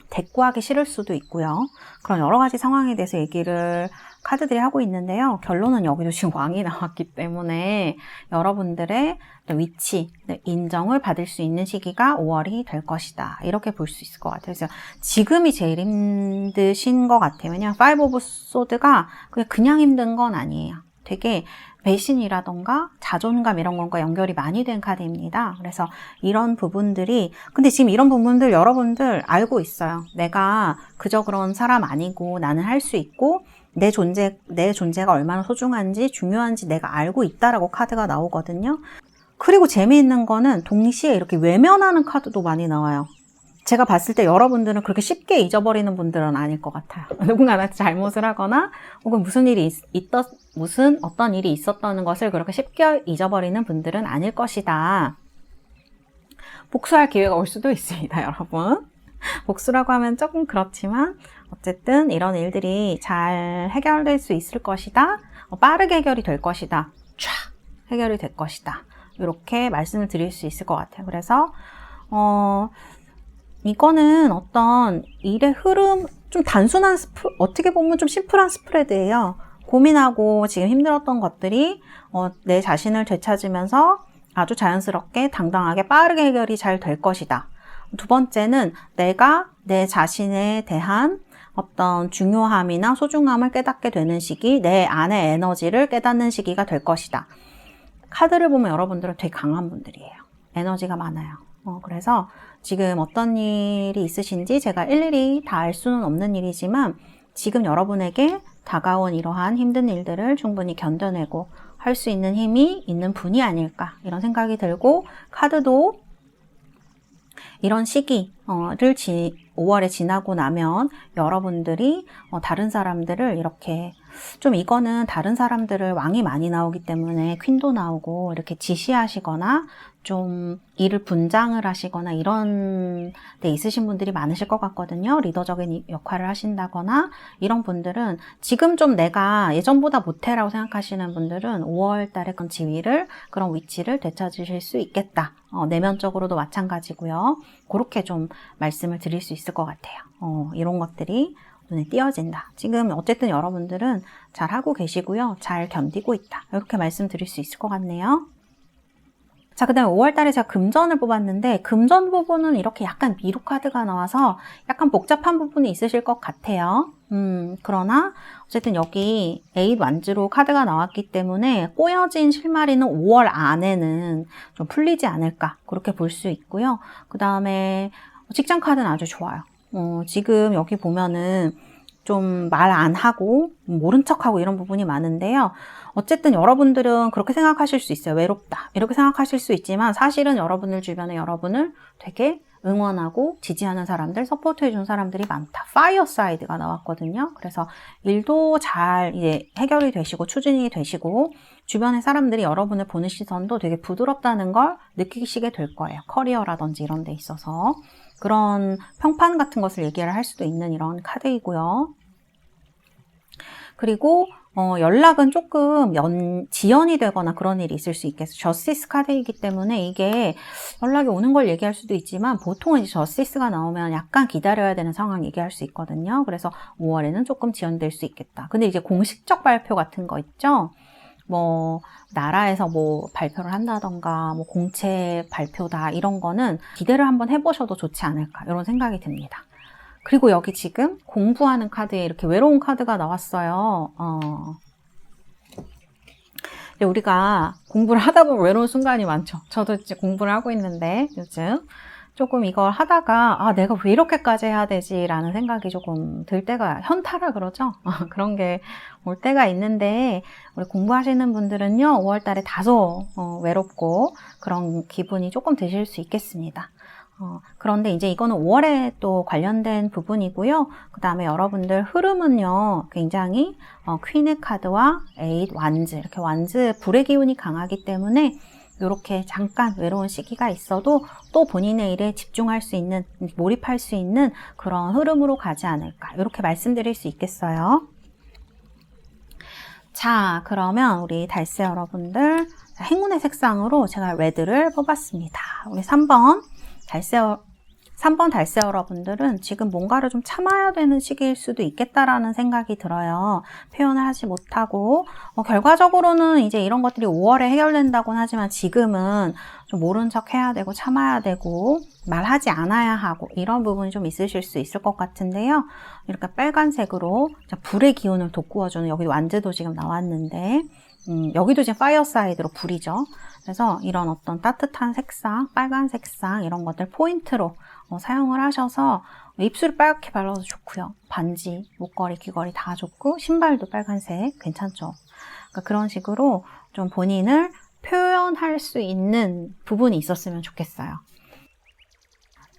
대꾸하기 싫을 수도 있고요. 그런 여러 가지 상황에 대해서 얘기를 카드들이 하고 있는데요. 결론은 여기도 지금 왕이 나왔기 때문에 여러분들의 위치, 인정을 받을 수 있는 시기가 5월이 될 것이다. 이렇게 볼 수 있을 것 같아요. 그래서 지금이 제일 힘드신 것 같아요. 왜냐하면 5 of Swords가 그냥 힘든 건 아니에요. 되게 배신이라던가 자존감 이런 것과 연결이 많이 된 카드입니다. 그래서 이런 부분들이 근데 지금 이런 부분들 여러분들 알고 있어요. 내가 그저 그런 사람 아니고 나는 할 수 있고 내 존재가 얼마나 소중한지 중요한지 내가 알고 있다라고 카드가 나오거든요. 그리고 재미있는 거는 동시에 이렇게 외면하는 카드도 많이 나와요. 제가 봤을 때 여러분들은 그렇게 쉽게 잊어버리는 분들은 아닐 것 같아요. 누군가 나한테 잘못을 하거나 혹은 무슨 어떤 일이 있었다는 것을 그렇게 쉽게 잊어버리는 분들은 아닐 것이다. 복수할 기회가 올 수도 있습니다, 여러분. 복수라고 하면 조금 그렇지만 어쨌든 이런 일들이 잘 해결될 수 있을 것이다. 빠르게 해결이 될 것이다. 촥 해결이 될 것이다. 이렇게 말씀을 드릴 수 있을 것 같아요. 그래서 이거는 어떤 일의 흐름, 좀 단순한 어떻게 보면 좀 심플한 스프레드예요. 고민하고 지금 힘들었던 것들이 내 자신을 되찾으면서 아주 자연스럽게 당당하게 빠르게 해결이 잘 될 것이다. 두 번째는 내가 내 자신에 대한 어떤 중요함이나 소중함을 깨닫게 되는 시기, 내 안의 에너지를 깨닫는 시기가 될 것이다. 카드를 보면 여러분들은 되게 강한 분들이에요. 에너지가 많아요. 그래서 지금 어떤 일이 있으신지 제가 일일이 다 알 수는 없는 일이지만 지금 여러분에게 다가온 이러한 힘든 일들을 충분히 견뎌내고 할 수 있는 힘이 있는 분이 아닐까 이런 생각이 들고, 카드도 이런 시기를 5월에 지나고 나면 여러분들이 다른 사람들을 이렇게 좀, 이거는 다른 사람들을 왕이 많이 나오기 때문에 퀸도 나오고 이렇게 지시하시거나 좀 일을 분장을 하시거나 이런 데 있으신 분들이 많으실 것 같거든요. 리더적인 역할을 하신다거나 이런 분들은 지금 좀 내가 예전보다 못해라고 생각하시는 분들은 5월 달에 그런 지위를, 그런 위치를 되찾으실 수 있겠다. 내면적으로도 마찬가지고요. 그렇게 좀 말씀을 드릴 수 있을 것 같아요. 이런 것들이 눈에 띄어진다. 지금 어쨌든 여러분들은 잘 하고 계시고요. 잘 견디고 있다. 이렇게 말씀드릴 수 있을 것 같네요. 자, 그 다음에 5월달에 제가 금전을 뽑았는데, 금전 부분은 이렇게 약간 미로 카드가 나와서 약간 복잡한 부분이 있으실 것 같아요. 그러나 어쨌든 여기 8 완즈로 카드가 나왔기 때문에 꼬여진 실마리는 5월 안에는 좀 풀리지 않을까, 그렇게 볼 수 있고요. 그 다음에 직장 카드는 아주 좋아요. 지금 여기 보면은 좀 말 안 하고 모른 척하고 이런 부분이 많은데요. 어쨌든 여러분들은 그렇게 생각하실 수 있어요. 외롭다 이렇게 생각하실 수 있지만 사실은 여러분들 주변에 여러분을 되게 응원하고 지지하는 사람들, 서포트해주는 사람들이 많다. 파이어 사이드가 나왔거든요. 그래서 일도 잘 이제 해결이 되시고 추진이 되시고 주변의 사람들이 여러분을 보는 시선도 되게 부드럽다는 걸 느끼시게 될 거예요. 커리어라든지 이런 데 있어서 그런 평판 같은 것을 얘기를 할 수도 있는 이런 카드이고요. 그리고 연락은 조금 지연이 되거나 그런 일이 있을 수 있겠어요. 저스티스 카드이기 때문에 이게 연락이 오는 걸 얘기할 수도 있지만 보통은 이제 저스티스가 나오면 약간 기다려야 되는 상황 얘기할 수 있거든요. 그래서 5월에는 조금 지연될 수 있겠다. 근데 이제 공식적 발표 같은 거 있죠. 뭐 나라에서 뭐 발표를 한다던가 뭐 공채 발표다 이런 거는 기대를 한번 해보셔도 좋지 않을까 이런 생각이 듭니다. 그리고 여기 지금 공부하는 카드에 이렇게 외로운 카드가 나왔어요. 우리가 공부를 하다 보면 외로운 순간이 많죠. 저도 이제 공부를 하고 있는데 요즘 조금 이걸 하다가 내가 왜 이렇게까지 해야 되지? 라는 생각이 조금 들 때가, 현타라 그러죠? 그런 게 올 때가 있는데 우리 공부하시는 분들은요 5월 달에 다소 외롭고 그런 기분이 조금 드실 수 있겠습니다. 그런데 이제 이거는 5월에 또 관련된 부분이고요. 그 다음에 여러분들 흐름은요 굉장히 퀸의 카드와 8 완즈, 이렇게 완즈 불의 기운이 강하기 때문에 이렇게 잠깐 외로운 시기가 있어도 또 본인의 일에 집중할 수 있는, 몰입할 수 있는 그런 흐름으로 가지 않을까 이렇게 말씀드릴 수 있겠어요. 자, 그러면 우리 달세 여러분들 행운의 색상으로 제가 레드를 뽑았습니다. 우리 3번 달세 여러분들은 지금 뭔가를 좀 참아야 되는 시기일 수도 있겠다라는 생각이 들어요. 표현을 하지 못하고 결과적으로는 이제 이런 것들이 5월에 해결된다고는 하지만 지금은 좀 모른 척 해야 되고 참아야 되고 말하지 않아야 하고 이런 부분이 좀 있으실 수 있을 것 같은데요. 이렇게 빨간색으로 불의 기운을 돋구어주는, 여기 완즈도 지금 나왔는데 여기도 지금 파이어 사이드로 불이죠. 그래서 이런 어떤 따뜻한 색상, 빨간 색상 이런 것들 포인트로 사용을 하셔서 입술을 빨갛게 발라도 좋고요. 반지, 목걸이, 귀걸이 다 좋고 신발도 빨간색 괜찮죠. 그러니까 그런 식으로 좀 본인을 표현할 수 있는 부분이 있었으면 좋겠어요.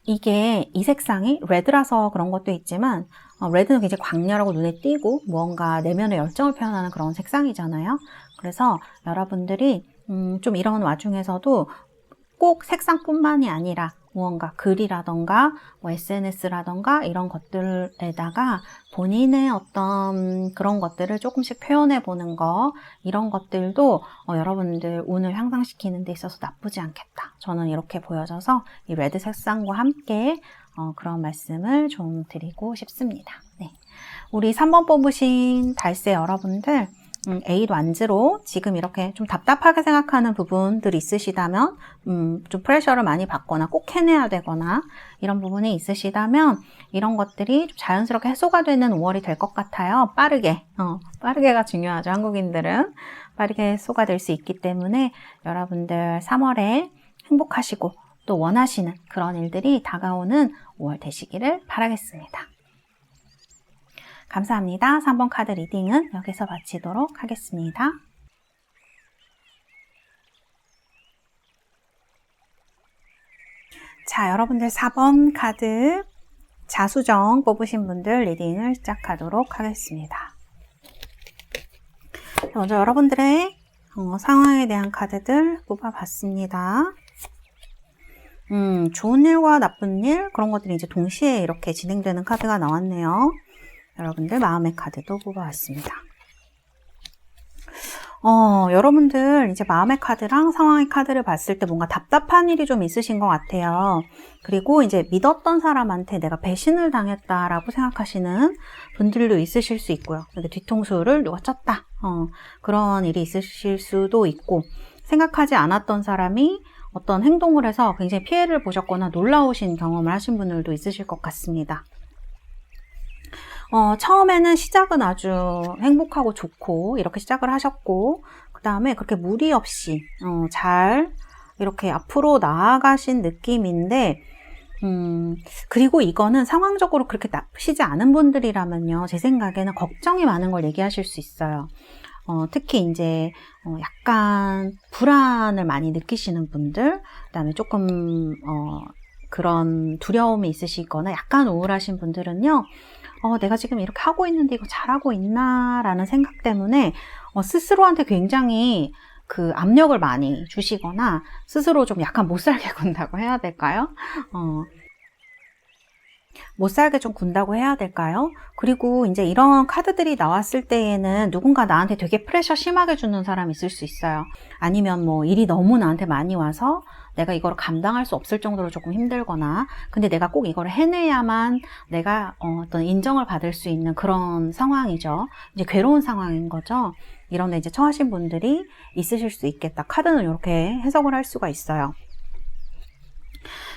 이게 이 색상이 레드라서 그런 것도 있지만 레드는 굉장히 광렬하고 눈에 띄고 무언가 내면의 열정을 표현하는 그런 색상이잖아요. 그래서 여러분들이 좀 이런 와중에서도 꼭 색상뿐만이 아니라 무언가 글이라던가 뭐 SNS라던가 이런 것들에다가 본인의 어떤 그런 것들을 조금씩 표현해 보는 거, 이런 것들도 여러분들 운을 향상시키는 데 있어서 나쁘지 않겠다. 저는 이렇게 보여져서 이 레드 색상과 함께 그런 말씀을 좀 드리고 싶습니다. 네. 우리 3번 뽑으신 달새 여러분들, 8 완즈로 지금 이렇게 좀 답답하게 생각하는 부분들이 있으시다면, 좀 프레셔를 많이 받거나 꼭 해내야 되거나 이런 부분이 있으시다면 이런 것들이 좀 자연스럽게 해소가 되는 5월이 될 것 같아요. 빠르게가 중요하죠. 한국인들은 빠르게 해소가 될 수 있기 때문에 여러분들 3월에 행복하시고 또 원하시는 그런 일들이 다가오는 5월 되시기를 바라겠습니다. 감사합니다. 3번 카드 리딩은 여기서 마치도록 하겠습니다. 자, 여러분들 4번 카드 자수정 뽑으신 분들 리딩을 시작하도록 하겠습니다. 먼저 여러분들의 상황에 대한 카드들 뽑아봤습니다. 좋은 일과 나쁜 일, 그런 것들이 이제 동시에 이렇게 진행되는 카드가 나왔네요. 여러분들 마음의 카드도 뽑아왔습니다. 여러분들 이제 마음의 카드랑 상황의 카드를 봤을 때 뭔가 답답한 일이 좀 있으신 것 같아요. 그리고 이제 믿었던 사람한테 내가 배신을 당했다라고 생각하시는 분들도 있으실 수 있고요. 뒤통수를 누가 쳤다. 그런 일이 있으실 수도 있고, 생각하지 않았던 사람이 어떤 행동을 해서 굉장히 피해를 보셨거나 놀라우신 경험을 하신 분들도 있으실 것 같습니다. 처음에는 시작은 아주 행복하고 좋고 이렇게 시작을 하셨고, 그 다음에 그렇게 무리 없이 잘 이렇게 앞으로 나아가신 느낌인데, 그리고 이거는 상황적으로 그렇게 나쁘시지 않은 분들이라면요, 제 생각에는 걱정이 많은 걸 얘기하실 수 있어요. 특히 이제 약간 불안을 많이 느끼시는 분들, 그 다음에 조금 그런 두려움이 있으시거나 약간 우울하신 분들은요, 내가 지금 이렇게 하고 있는데 이거 잘하고 있나? 라는 생각 때문에 스스로한테 굉장히 그 압력을 많이 주시거나 스스로 좀 약간 못살게 군다고 해야 될까요? 못살게 좀 군다고 해야 될까요? 그리고 이제 이런 카드들이 나왔을 때에는 누군가 나한테 되게 프레셔 심하게 주는 사람이 있을 수 있어요. 아니면 뭐 일이 너무 나한테 많이 와서 내가 이걸 감당할 수 없을 정도로 조금 힘들거나, 근데 내가 꼭 이걸 해내야만 내가 어떤 인정을 받을 수 있는 그런 상황이죠. 이제 괴로운 상황인 거죠. 이런 데 이제 처하신 분들이 있으실 수 있겠다. 카드는 이렇게 해석을 할 수가 있어요.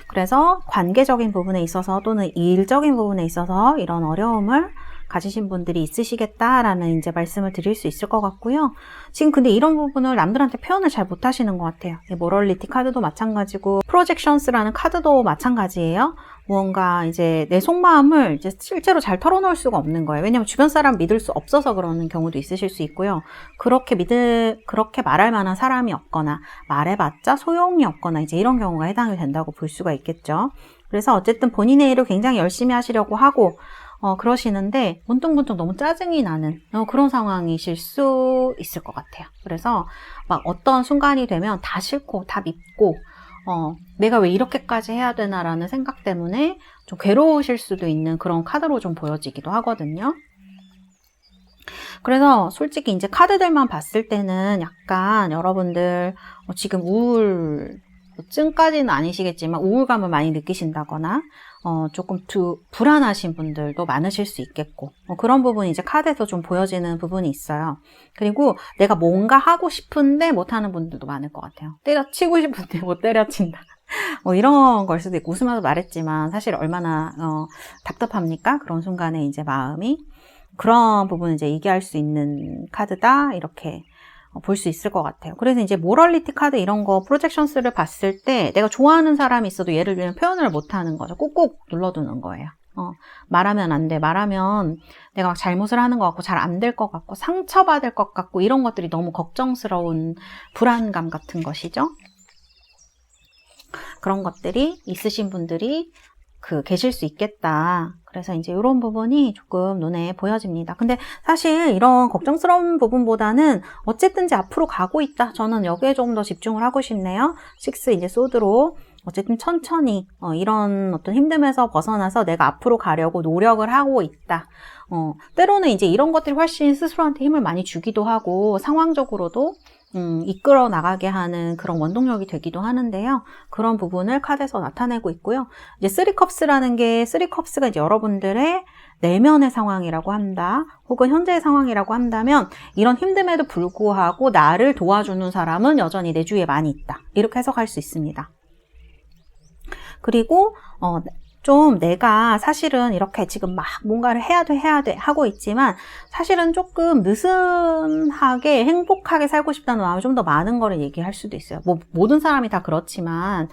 그래서 관계적인 부분에 있어서 또는 일적인 부분에 있어서 이런 어려움을 가지신 분들이 있으시겠다라는 이제 말씀을 드릴 수 있을 것 같고요. 지금 근데 이런 부분을 남들한테 표현을 잘 못하시는 것 같아요. 모럴리티 카드도 마찬가지고 프로젝션스라는 카드도 마찬가지예요. 무언가 이제 내 속마음을 이제 실제로 잘 털어놓을 수가 없는 거예요. 왜냐면 주변 사람 믿을 수 없어서 그러는 경우도 있으실 수 있고요. 그렇게 말할 만한 사람이 없거나 말해봤자 소용이 없거나 이제 이런 경우가 해당이 된다고 볼 수가 있겠죠. 그래서 어쨌든 본인의 일을 굉장히 열심히 하시려고 하고 그러시는데 문득문득 너무 짜증이 나는 그런 상황이실 수 있을 것 같아요. 그래서 막 어떤 순간이 되면 다 싫고 다 밉고 내가 왜 이렇게까지 해야 되나라는 생각 때문에 좀 괴로우실 수도 있는 그런 카드로 좀 보여지기도 하거든요. 그래서 솔직히 이제 카드들만 봤을 때는 약간 여러분들 지금 우울증까지는 아니시겠지만 우울감을 많이 느끼신다거나 조금 불안하신 분들도 많으실 수 있겠고, 그런 부분이 이제 카드에서 좀 보여지는 부분이 있어요. 그리고 내가 뭔가 하고 싶은데 못하는 분들도 많을 것 같아요. 때려치고 싶은데 못 때려친다. 이런 걸 수도 있고, 웃으면서 말했지만 사실 얼마나 답답합니까? 그런 순간에 이제 마음이. 그런 부분을 이제 얘기할 수 있는 카드다, 이렇게 볼 수 있을 것 같아요. 그래서 이제 모럴리티 카드 이런 거 프로젝션스를 봤을 때 내가 좋아하는 사람이 있어도 예를 들면 표현을 못 하는 거죠. 꾹꾹 눌러두는 거예요. 말하면 안 돼. 말하면 내가 막 잘못을 하는 것 같고 잘 안 될 것 같고 상처받을 것 같고 이런 것들이 너무 걱정스러운 불안감 같은 것이죠. 그런 것들이 있으신 분들이 계실 수 있겠다. 그래서 이제 이런 부분이 조금 눈에 보여집니다. 근데 사실 이런 걱정스러운 부분보다는 어쨌든지 앞으로 가고 있다. 저는 여기에 조금 더 집중을 하고 싶네요. 6 이제 소드로 어쨌든 천천히 이런 어떤 힘듦에서 벗어나서 내가 앞으로 가려고 노력을 하고 있다. 때로는 이제 이런 것들이 훨씬 스스로한테 힘을 많이 주기도 하고 상황적으로도 이끌어 나가게 하는 그런 원동력이 되기도 하는데요. 그런 부분을 카드에서 나타내고 있고요. 이제 3컵스라는 게 3컵스가 이제 여러분들의 내면의 상황이라고 한다. 혹은 현재의 상황이라고 한다면 이런 힘듦에도 불구하고 나를 도와주는 사람은 여전히 내 주위에 많이 있다. 이렇게 해석할 수 있습니다. 그리고 좀 내가 사실은 이렇게 지금 막 뭔가를 해야 돼 하고 있지만 사실은 조금 느슨하게 행복하게 살고 싶다는 마음이 좀 더 많은 거를 얘기할 수도 있어요. 뭐 모든 사람이 다 그렇지만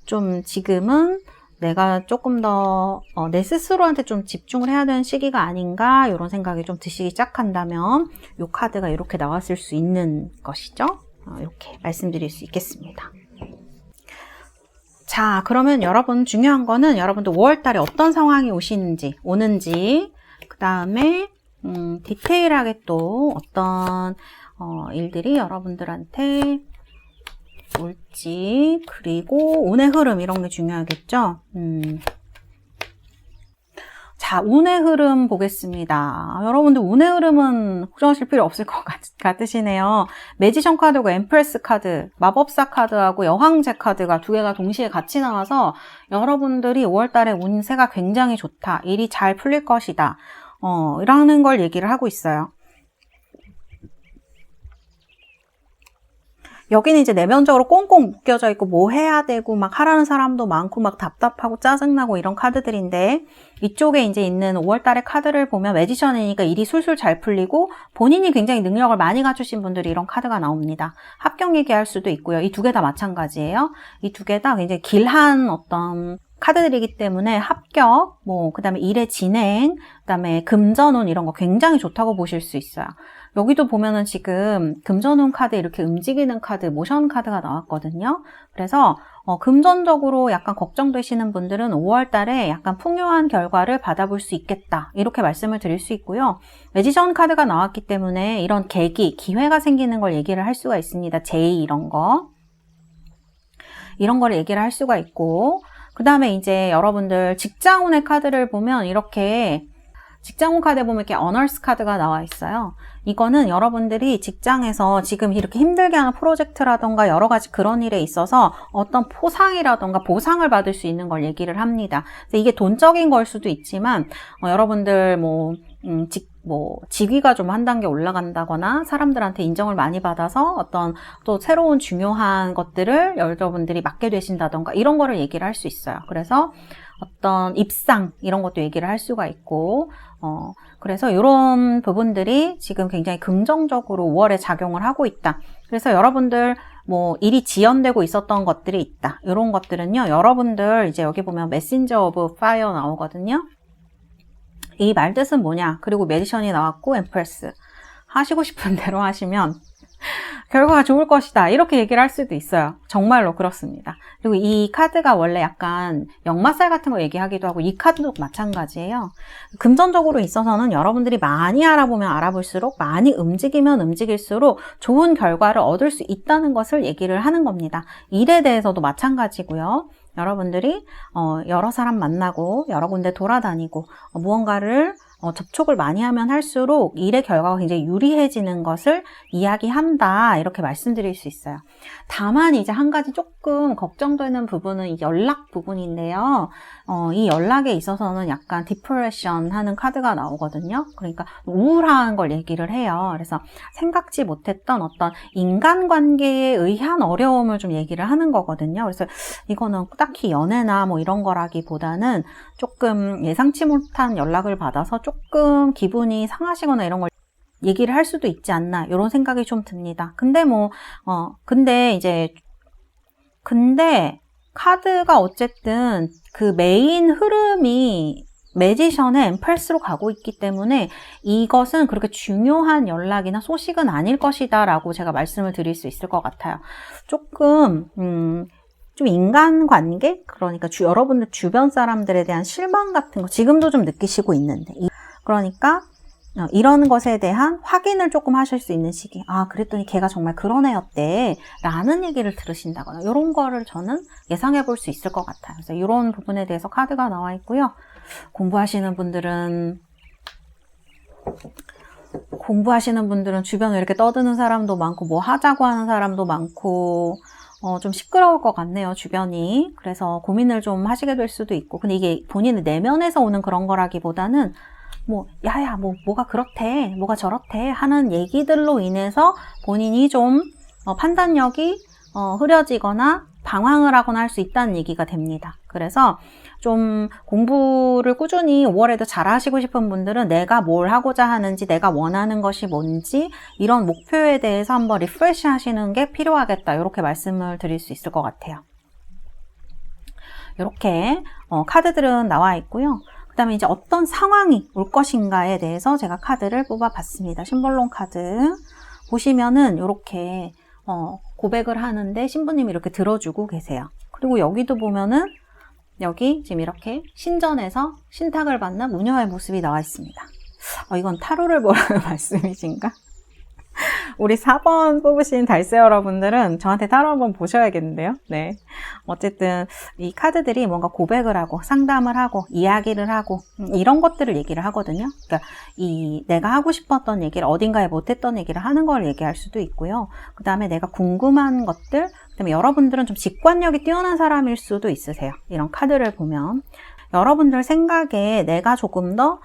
좀 지금은 내가 조금 더 내 스스로한테 좀 집중을 해야 되는 시기가 아닌가 이런 생각이 좀 드시기 시작한다면 이 카드가 이렇게 나왔을 수 있는 것이죠. 이렇게 말씀드릴 수 있겠습니다. 자, 그러면 여러분 중요한 거는 여러분도 5월달에 어떤 상황이 오는지 그 다음에 디테일하게 또 어떤 일들이 여러분들한테 올지 그리고 운의 흐름 이런 게 중요하겠죠. 자, 운의 흐름 보겠습니다. 여러분들 운의 흐름은 걱정하실 필요 없을 것 같으시네요. 매지션 카드고 엠프레스 카드, 마법사 카드하고 여황제 카드가 두 개가 동시에 같이 나와서 여러분들이 5월달에 운세가 굉장히 좋다. 일이 잘 풀릴 것이다. 라는 걸 얘기를 하고 있어요. 여기는 이제 내면적으로 꽁꽁 묶여져 있고 뭐 해야 되고 막 하라는 사람도 많고 막 답답하고 짜증나고 이런 카드들인데 이쪽에 이제 있는 5월달의 카드를 보면 매지션이니까 일이 술술 잘 풀리고 본인이 굉장히 능력을 많이 갖추신 분들이 이런 카드가 나옵니다. 합격 얘기할 수도 있고요. 이 두 개 다 마찬가지예요. 이 두 개 다 굉장히 길한 어떤 카드들이기 때문에 합격, 그 다음에 일의 진행, 그 다음에 금전운 이런 거 굉장히 좋다고 보실 수 있어요. 여기도 보면은 지금 금전운 카드 이렇게 움직이는 카드, 모션 카드가 나왔거든요. 그래서 금전적으로 약간 걱정되시는 분들은 5월 달에 약간 풍요한 결과를 받아볼 수 있겠다. 이렇게 말씀을 드릴 수 있고요. 매지션 카드가 나왔기 때문에 이런 계기, 기회가 생기는 걸 얘기를 할 수가 있습니다. 제의 이런 거를 얘기를 할 수가 있고 그 다음에 이제 여러분들 직장운의 카드를 보면 이렇게 직장운 카드에 보면 이렇게 어널스 카드가 나와 있어요. 이거는 여러분들이 직장에서 지금 이렇게 힘들게 하는 프로젝트라던가 여러 가지 그런 일에 있어서 어떤 포상이라던가 보상을 받을 수 있는 걸 얘기를 합니다. 이게 돈적인 걸 수도 있지만 여러분들 직위가 좀 한 단계 올라간다거나 사람들한테 인정을 많이 받아서 어떤 또 새로운 중요한 것들을 여러분들이 맡게 되신다던가 이런 거를 얘기를 할 수 있어요. 그래서 어떤 입상 이런 것도 얘기를 할 수가 있고 그래서 이런 부분들이 지금 굉장히 긍정적으로 5월에 작용을 하고 있다. 그래서 여러분들 일이 지연되고 있었던 것들이 있다. 이런 것들은요. 여러분들 이제 여기 보면 메신저 오브 파이어 나오거든요. 이 말뜻은 뭐냐? 그리고 매지션이 나왔고 엠프레스. 하시고 싶은 대로 하시면 결과가 좋을 것이다. 이렇게 얘기를 할 수도 있어요. 정말로 그렇습니다. 그리고 이 카드가 원래 약간 역마살 같은 거 얘기하기도 하고 이 카드도 마찬가지예요. 금전적으로 있어서는 여러분들이 많이 알아보면 알아볼수록 많이 움직이면 움직일수록 좋은 결과를 얻을 수 있다는 것을 얘기를 하는 겁니다. 일에 대해서도 마찬가지고요. 여러분들이 여러 사람 만나고 여러 군데 돌아다니고 무언가를 접촉을 많이 하면 할수록 일의 결과가 굉장히 유리해지는 것을 이야기한다. 이렇게 말씀드릴 수 있어요. 다만 이제 한 가지 조금 걱정되는 부분은 이 연락 부분인데요. 이 연락에 있어서는 약간 디프레션 하는 카드가 나오거든요. 그러니까 우울한 걸 얘기를 해요. 그래서 생각지 못했던 어떤 인간관계에 의한 어려움을 좀 얘기를 하는 거거든요. 그래서 이거는 딱히 연애나 이런 거라기보다는 조금 예상치 못한 연락을 받아서 조금 기분이 상하시거나 이런 걸 얘기를 할 수도 있지 않나 이런 생각이 좀 듭니다. 근데 카드가 어쨌든 그 메인 흐름이 매지션의 엠프레스로 가고 있기 때문에 이것은 그렇게 중요한 연락이나 소식은 아닐 것이다 라고 제가 말씀을 드릴 수 있을 것 같아요. 조금 좀 인간관계? 그러니까 여러분들 주변 사람들에 대한 실망 같은 거 지금도 좀 느끼시고 있는데, 그러니까 이런 것에 대한 확인을 조금 하실 수 있는 시기. 아, 그랬더니 걔가 정말 그런 애였대 라는 얘기를 들으신다거나 이런 거를 저는 예상해 볼 수 있을 것 같아요. 그래서 이런 부분에 대해서 카드가 나와 있고요. 공부하시는 분들은 주변에 이렇게 떠드는 사람도 많고 뭐 하자고 하는 사람도 많고 좀 시끄러울 것 같네요, 주변이. 그래서 고민을 좀 하시게 될 수도 있고, 근데 이게 본인의 내면에서 오는 그런 거라기보다는 뭐 야야 뭐가 그렇대, 뭐가 저렇대 하는 얘기들로 인해서 본인이 좀 판단력이 흐려지거나 방황을 하거나 할 수 있다는 얘기가 됩니다. 그래서 좀 공부를 꾸준히 5월에도 잘 하시고 싶은 분들은 내가 뭘 하고자 하는지, 내가 원하는 것이 뭔지 이런 목표에 대해서 한번 리프레시 하시는 게 필요하겠다, 이렇게 말씀을 드릴 수 있을 것 같아요. 이렇게 카드들은 나와 있고요. 그 다음에 이제 어떤 상황이 올 것인가에 대해서 제가 카드를 뽑아봤습니다. 심볼론 카드 보시면은 이렇게 고백을 하는데 신부님이 이렇게 들어주고 계세요. 그리고 여기도 보면은 여기 지금 이렇게 신전에서 신탁을 받는 무녀의 모습이 나와 있습니다. 이건 타로를 보라는 말씀이신가? 우리 4번 뽑으신 달세 여러분들은 저한테 타로 한번 보셔야겠는데요. 네. 어쨌든 이 카드들이 뭔가 고백을 하고 상담을 하고 이야기를 하고 이런 것들을 얘기를 하거든요. 그러니까 내가 하고 싶었던 얘기를, 어딘가에 못했던 얘기를 하는 걸 얘기할 수도 있고요. 그 다음에 내가 궁금한 것들, 그 다음에 여러분들은 좀 직관력이 뛰어난 사람일 수도 있으세요. 이런 카드를 보면 여러분들 생각에 내가 조금 더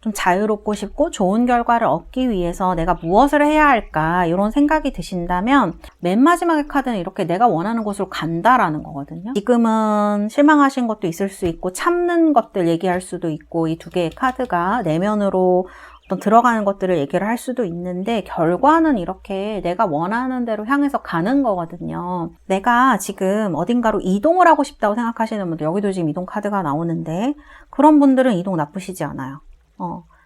좀 자유롭고 싶고 좋은 결과를 얻기 위해서 내가 무엇을 해야 할까, 이런 생각이 드신다면 맨 마지막의 카드는 이렇게 내가 원하는 곳으로 간다라는 거거든요. 지금은 실망하신 것도 있을 수 있고 참는 것들 얘기할 수도 있고, 이 두 개의 카드가 내면으로 어떤 들어가는 것들을 얘기를 할 수도 있는데 결과는 이렇게 내가 원하는 대로 향해서 가는 거거든요. 내가 지금 어딘가로 이동을 하고 싶다고 생각하시는 분들, 여기도 지금 이동 카드가 나오는데 그런 분들은 이동 나쁘시지 않아요.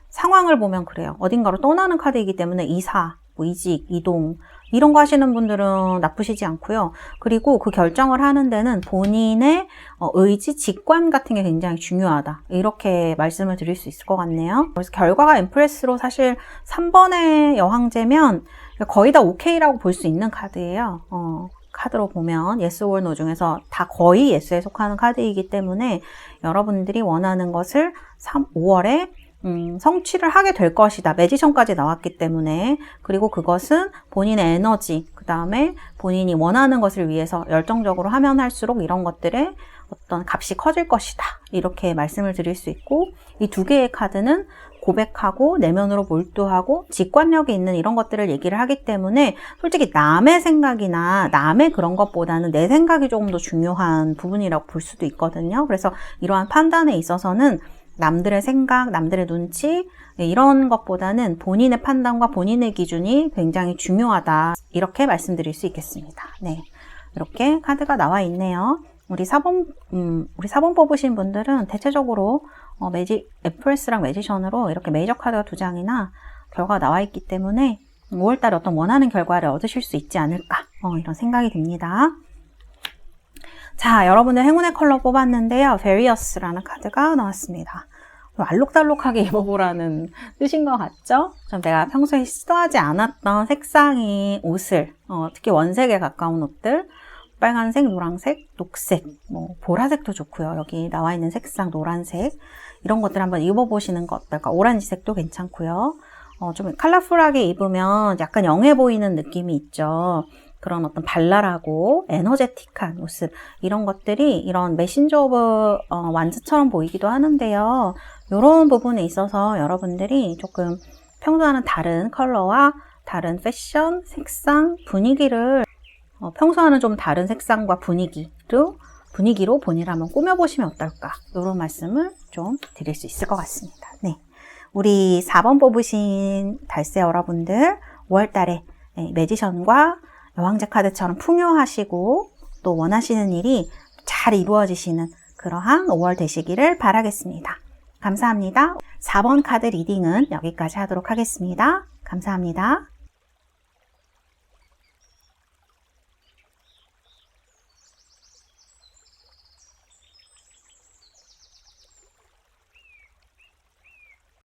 상황을 보면 그래요. 어딘가로 떠나는 카드이기 때문에 이사, 뭐 이직, 이동 이런 거 하시는 분들은 나쁘시지 않고요. 그리고 그 결정을 하는 데는 본인의 의지, 직관 같은 게 굉장히 중요하다, 이렇게 말씀을 드릴 수 있을 것 같네요. 그래서 결과가 엠프레스로 사실 3번의 여왕제면 거의 다 오케이라고 볼 수 있는 카드예요. 카드로 보면 yes or no 중에서 다 거의 yes에 속하는 카드이기 때문에 여러분들이 원하는 것을 5월에 성취를 하게 될 것이다. 매지션까지 나왔기 때문에. 그리고 그것은 본인의 에너지, 그 다음에 본인이 원하는 것을 위해서 열정적으로 하면 할수록 이런 것들의 어떤 값이 커질 것이다, 이렇게 말씀을 드릴 수 있고, 이 두 개의 카드는 고백하고 내면으로 몰두하고 직관력이 있는 이런 것들을 얘기를 하기 때문에 솔직히 남의 생각이나 남의 그런 것보다는 내 생각이 조금 더 중요한 부분이라고 볼 수도 있거든요. 그래서 이러한 판단에 있어서는 남들의 생각, 남들의 눈치 이런 것보다는 본인의 판단과 본인의 기준이 굉장히 중요하다, 이렇게 말씀드릴 수 있겠습니다. 네, 이렇게 카드가 나와 있네요. 우리 4번 뽑으신 분들은 대체적으로 엠프레스랑 매지션으로 이렇게 메이저 카드가 2장이나 결과가 나와 있기 때문에 5월달에 어떤 원하는 결과를 얻으실 수 있지 않을까, 이런 생각이 듭니다. 자, 여러분들 행운의 컬러 뽑았는데요. Various라는 카드가 나왔습니다. 알록달록하게 입어보라는 뜻인 것 같죠? 좀 내가 평소에 시도하지 않았던 색상의 옷을, 특히 원색에 가까운 옷들, 빨간색, 노란색, 녹색, 뭐 보라색도 좋고요. 여기 나와 있는 색상 노란색, 이런 것들 한번 입어보시는 거 어떨까? 오렌지색도 괜찮고요. 좀 컬러풀하게 입으면 약간 영해 보이는 느낌이 있죠. 그런 어떤 발랄하고 에너제틱한 모습, 이런 것들이 이런 메신저 오브 완즈처럼 보이기도 하는데요. 이런 부분에 있어서 여러분들이 조금 평소와는 다른 컬러와 다른 패션, 색상, 분위기를 평소와는 좀 다른 색상과 분위기로 본인을 한번 꾸며보시면 어떨까, 이런 말씀을 좀 드릴 수 있을 것 같습니다. 네, 우리 4번 뽑으신 달세 여러분들 5월달에 매지션과 여왕제 카드처럼 풍요하시고 또 원하시는 일이 잘 이루어지시는 그러한 5월 되시기를 바라겠습니다. 감사합니다. 4번 카드 리딩은 여기까지 하도록 하겠습니다. 감사합니다.